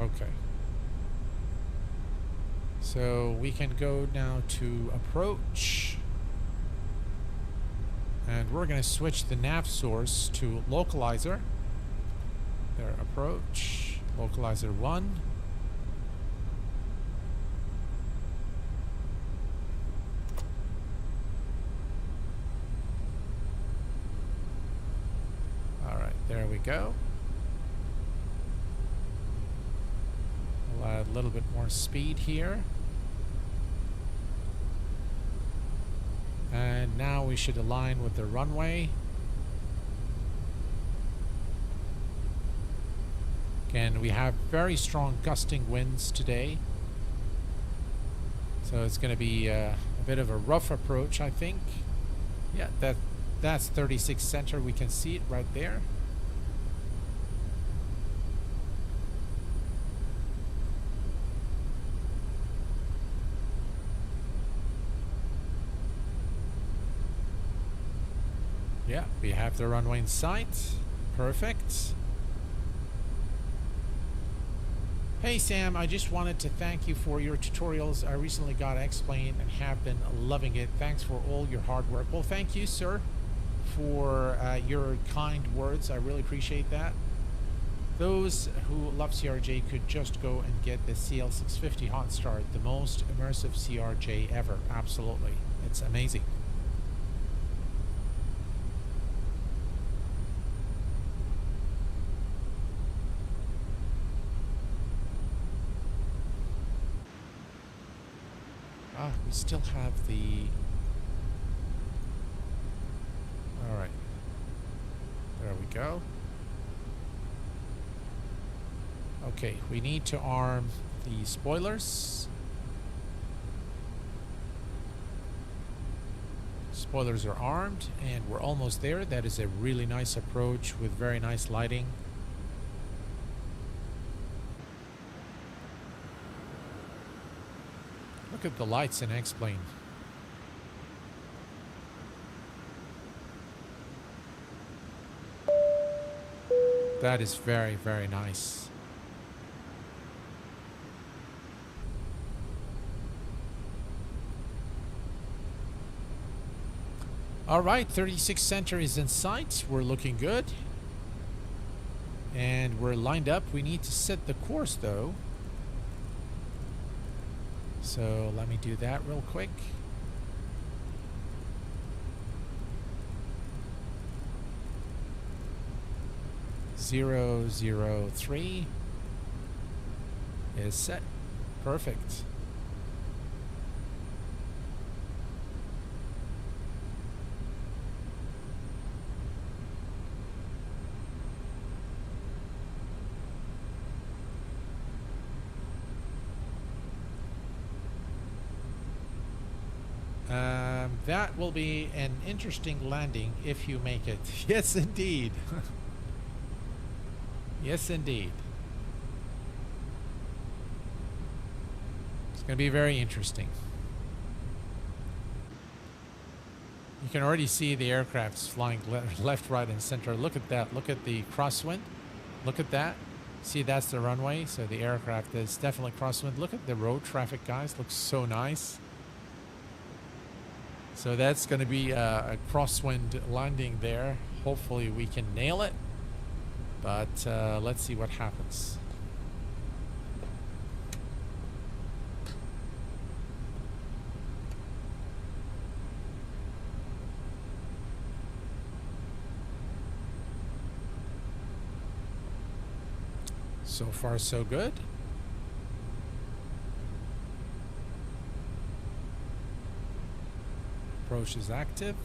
Okay. So we can go now to approach. And we're going to switch the nav source to localizer. There, approach, localizer 1. All right, there we go. We'll add a little bit more speed here. And now we should align with the runway. Again, we have very strong gusting winds today. So it's going to be a bit of a rough approach, I think. Yeah, that's 36 center. We can see it right there. Yeah, we have the runway in sight. Perfect. Hey Sam, I just wanted to thank you for your tutorials. I recently got X-Plane and have been loving it. Thanks for all your hard work. Well, thank you, sir, for your kind words. I really appreciate that. Those who love CRJ could just go and get the CL650 Hot Start, the most immersive CRJ ever. Absolutely. It's amazing. We still have the... Alright. There we go. Okay, we need to arm the spoilers. Spoilers are armed, and we're almost there. That is a really nice approach with very nice lighting. Look at the lights in X-Plane. That is very, very nice. All right, 36 center is in sight. We're looking good. And we're lined up. We need to set the course though. So let me do that real quick. Zero, 003 is set. Perfect. That will be an interesting landing if you make it. Yes, indeed. Yes, indeed. It's going to be very interesting. You can already see the aircrafts flying left, right, and center. Look at that. Look at the crosswind. Look at that. See, that's the runway. So the aircraft is definitely crosswind. Look at the road traffic, guys. Looks so nice. So that's going to be a crosswind landing there. Hopefully we can nail it. But let's see what happens. So far, so good. Approach is active.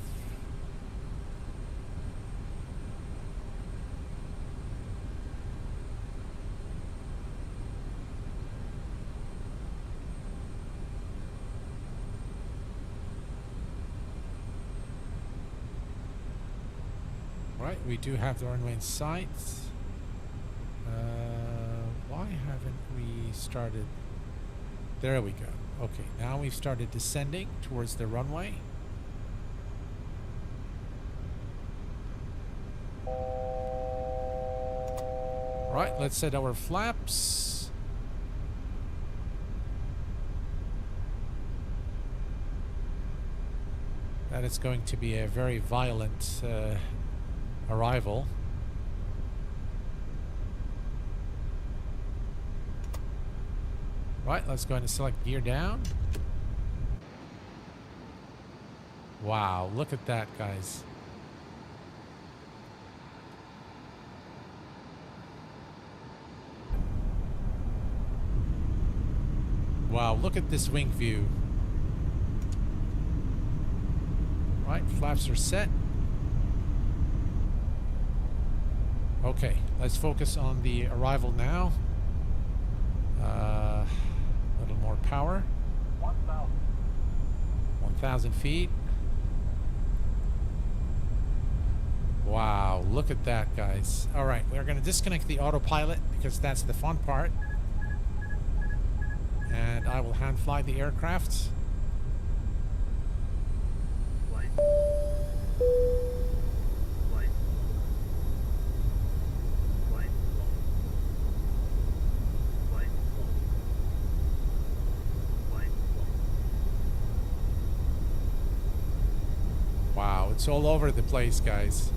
Right, we do have the runway in sight. Why haven't we started? There we go. Okay, now we've started descending towards the runway. Right, let's set our flaps. That is going to be a very violent arrival. Right, let's go ahead and select gear down. Wow, look at that, guys. Wow, look at this wing view. Right, flaps are set. Okay, let's focus on the arrival now. A little more power. 1,000 feet. Wow, look at that, guys. All right, we're going to disconnect the autopilot because that's the fun part. And I will hand fly the aircraft. Wow, it's all over the place, guys.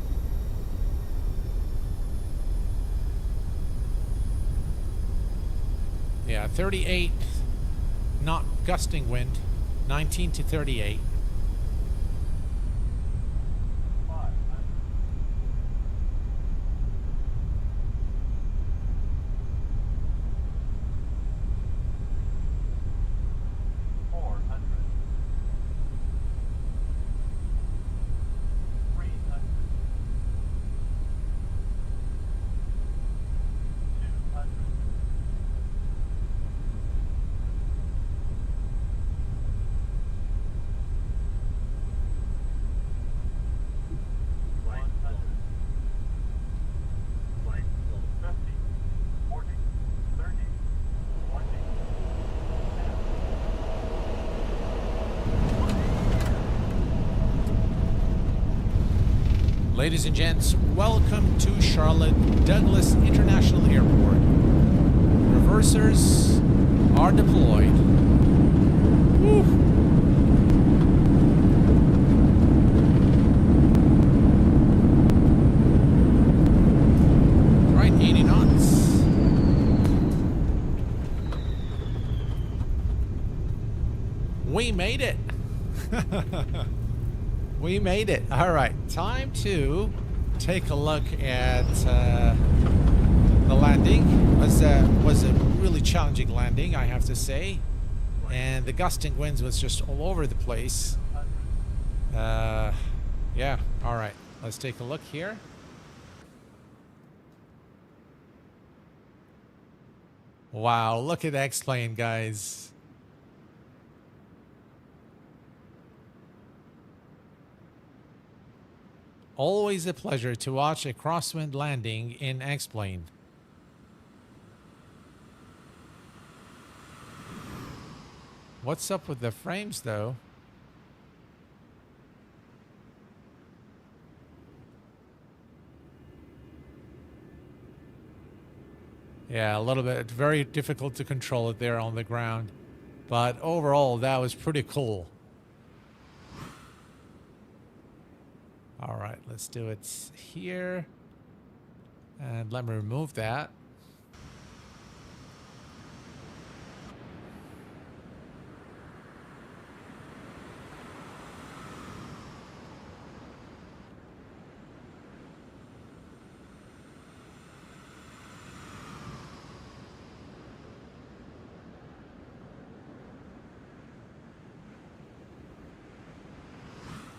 Yeah, 38 knot gusting wind, 19 to 38. Ladies and gents, welcome to Charlotte Douglas International Airport. Reversers are deployed. Woo. Right, 80 knots. We made it. We made it. All right, time to take a look at the landing. Was a really challenging landing, I have to say, and the gusting winds was just all over the place. Yeah. All right, let's take a look here. Wow, look at X-plane, guys. Always a pleasure to watch a crosswind landing in X-plane. What's up with the frames, though? Yeah, a little bit. Very difficult to control it there on the ground. But overall, that was pretty cool. All right, let's do it here. And let me remove that.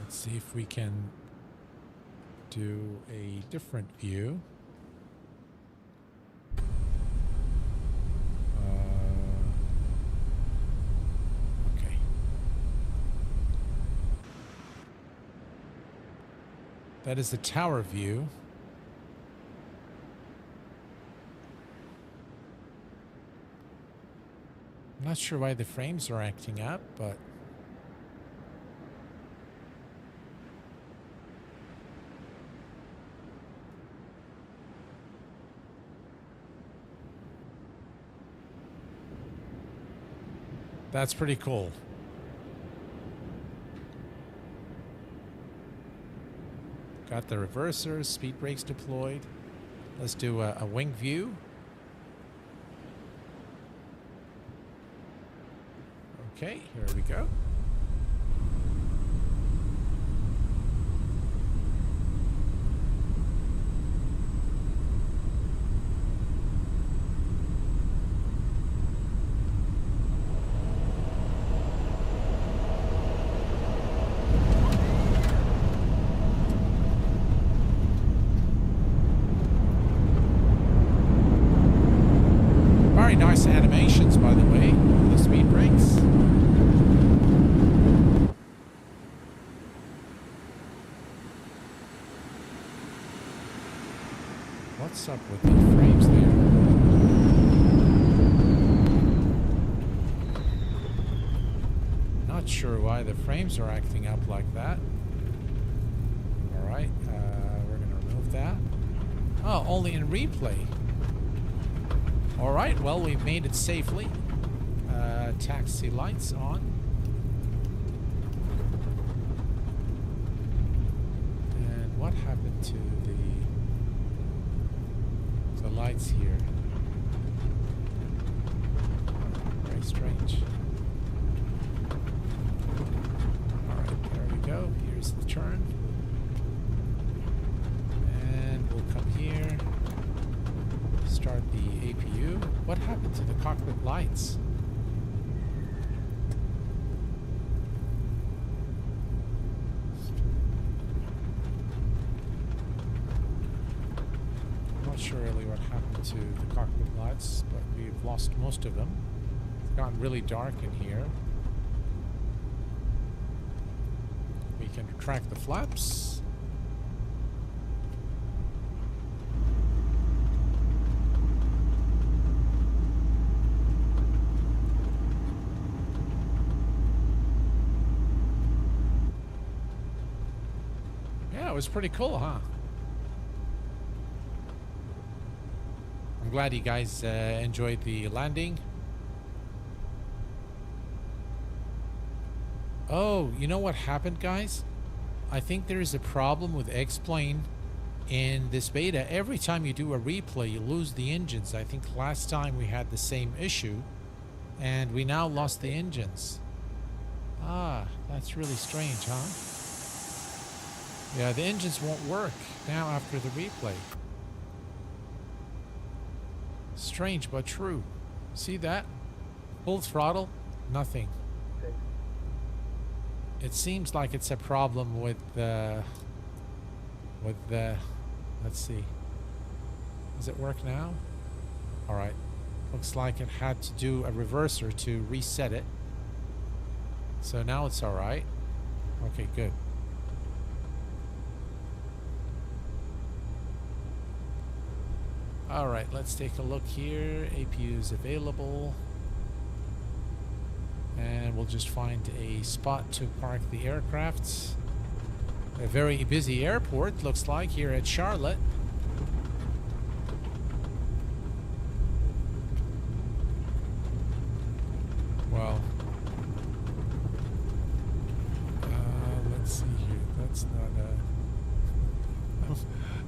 Let's see if we can do a different view. Okay. That is the tower view. I'm not sure why the frames are acting up, but that's pretty cool. Got the reversers, speed brakes deployed. Let's do a wing view. Okay, here we go. Very nice animations, by the way, the speed brakes. What's up with the frames there? Not sure why the frames are acting up like that. All right, we're going to remove that. Oh, only in replay. All right, well, we've made it safely. Taxi lights on. And what happened to the lights here? Very strange. All right, there we go. Here's the turn. And we'll come here. Start the APU. What happened to the cockpit lights? I'm not sure really what happened to the cockpit lights, but we've lost most of them. It's gotten really dark in here. We can retract the flaps. Yeah, it was pretty cool, huh? I'm glad you guys enjoyed the landing. Oh, you know what happened, guys? I think there is a problem with X-Plane in this beta. Every time you do a replay, you lose the engines. I think last time we had the same issue, and we now lost the engines. Ah, that's really strange, huh? Yeah, the engines won't work now after the replay. Strange, but true. See that? Full throttle, nothing. It seems like it's a problem with the... Let's see. Does it work now? All right. Looks like it had to do a reverser to reset it. So now it's all right. Okay, good. All right, let's take a look here. APU is available. And we'll just find a spot to park the aircraft. A very busy airport, looks like, here at Charlotte. Well, let's see here. That's not a...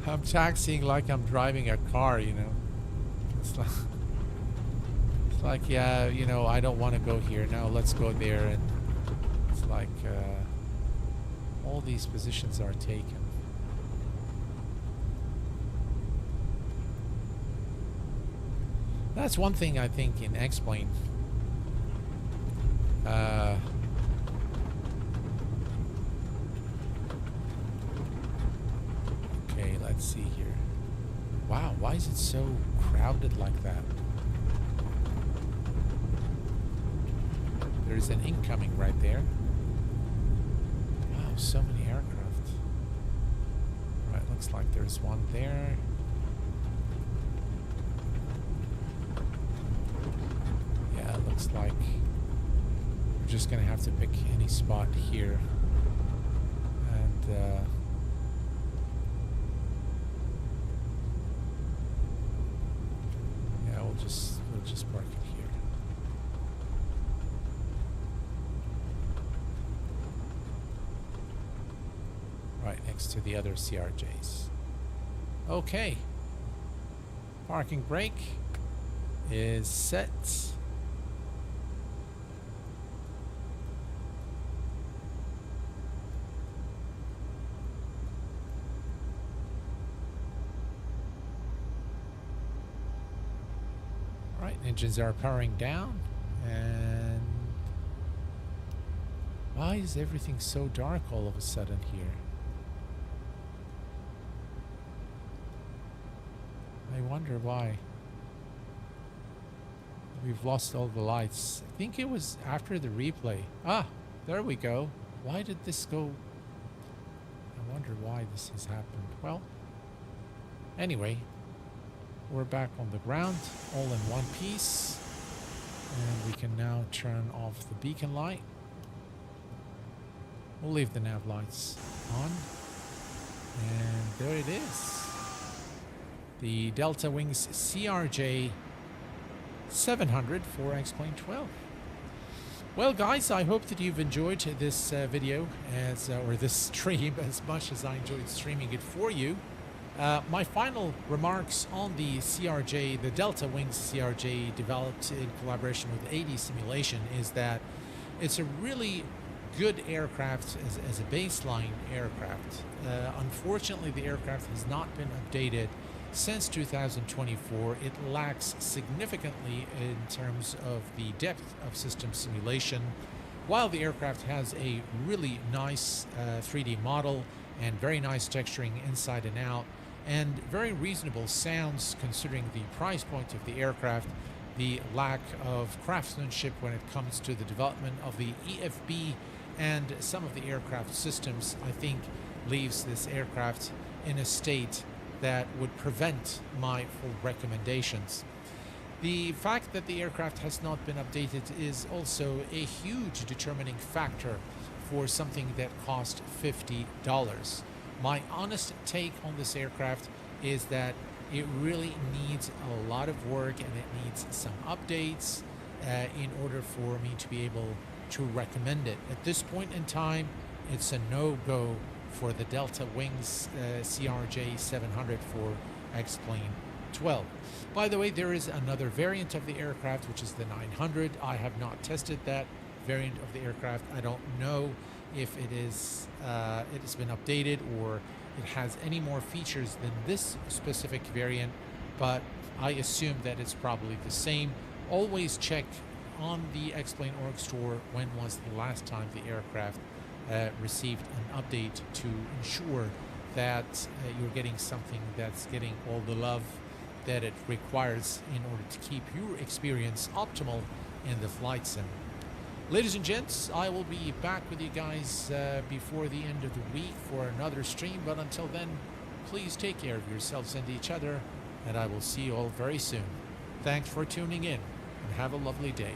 I'm taxiing like I'm driving a car, you know. It's like, yeah, you know, I don't want to go here. No, let's go there. And it's like, all these positions are taken. That's one thing I think in X-Plane. Okay, let's see here. Wow, why is it so crowded like that? There's an incoming right there. Wow, so many aircraft. Right, looks like there's one there. Yeah, it looks like we're just gonna have to pick any spot here. And yeah, we'll just park it here. Right next to the other CRJs. Okay. Parking brake is set. Right, engines are powering down. And why is everything so dark all of a sudden here? I wonder why. We've lost all the lights. I think it was after the replay. Ah, there we go. Why did this go? I wonder why this has happened. Well, anyway, we're back on the ground, all in one piece. And we can now turn off the beacon light. We'll leave the nav lights on. And there it is. The Deltawings CRJ-700 for X-Plane 12. Well, guys, I hope that you've enjoyed this video or this stream as much as I enjoyed streaming it for you. My final remarks on the CRJ, the Deltawings CRJ, developed in collaboration with AD Simulation, is that it's a really good aircraft as a baseline aircraft. Unfortunately, the aircraft has not been updated since 2024. It lacks significantly in terms of the depth of system simulation. While the aircraft has a really nice 3D model and very nice texturing inside and out, and very reasonable sounds considering the price point of the aircraft, the lack of craftsmanship when it comes to the development of the EFB and some of the aircraft systems, I think leaves this aircraft in a state that would prevent my full recommendations. The fact that the aircraft has not been updated is also a huge determining factor for something that cost $50. My honest take on this aircraft is that it really needs a lot of work and it needs some updates in order for me to be able to recommend it. At this point in time, it's a no-go for the Deltawings CRJ-700 for X-Plane 12. By the way, there is another variant of the aircraft, which is the 900. I have not tested that variant of the aircraft. I don't know if it has been updated or it has any more features than this specific variant, but I assume that it's probably the same. Always check on the X-Plane org store when was the last time the aircraft received an update to ensure that you're getting something that's getting all the love that it requires in order to keep your experience optimal in the flight sim. Ladies and gents, I will be back with you guys before the end of the week for another stream, but until then, please take care of yourselves and each other, and I will see you all very soon. Thanks for tuning in, and have a lovely day.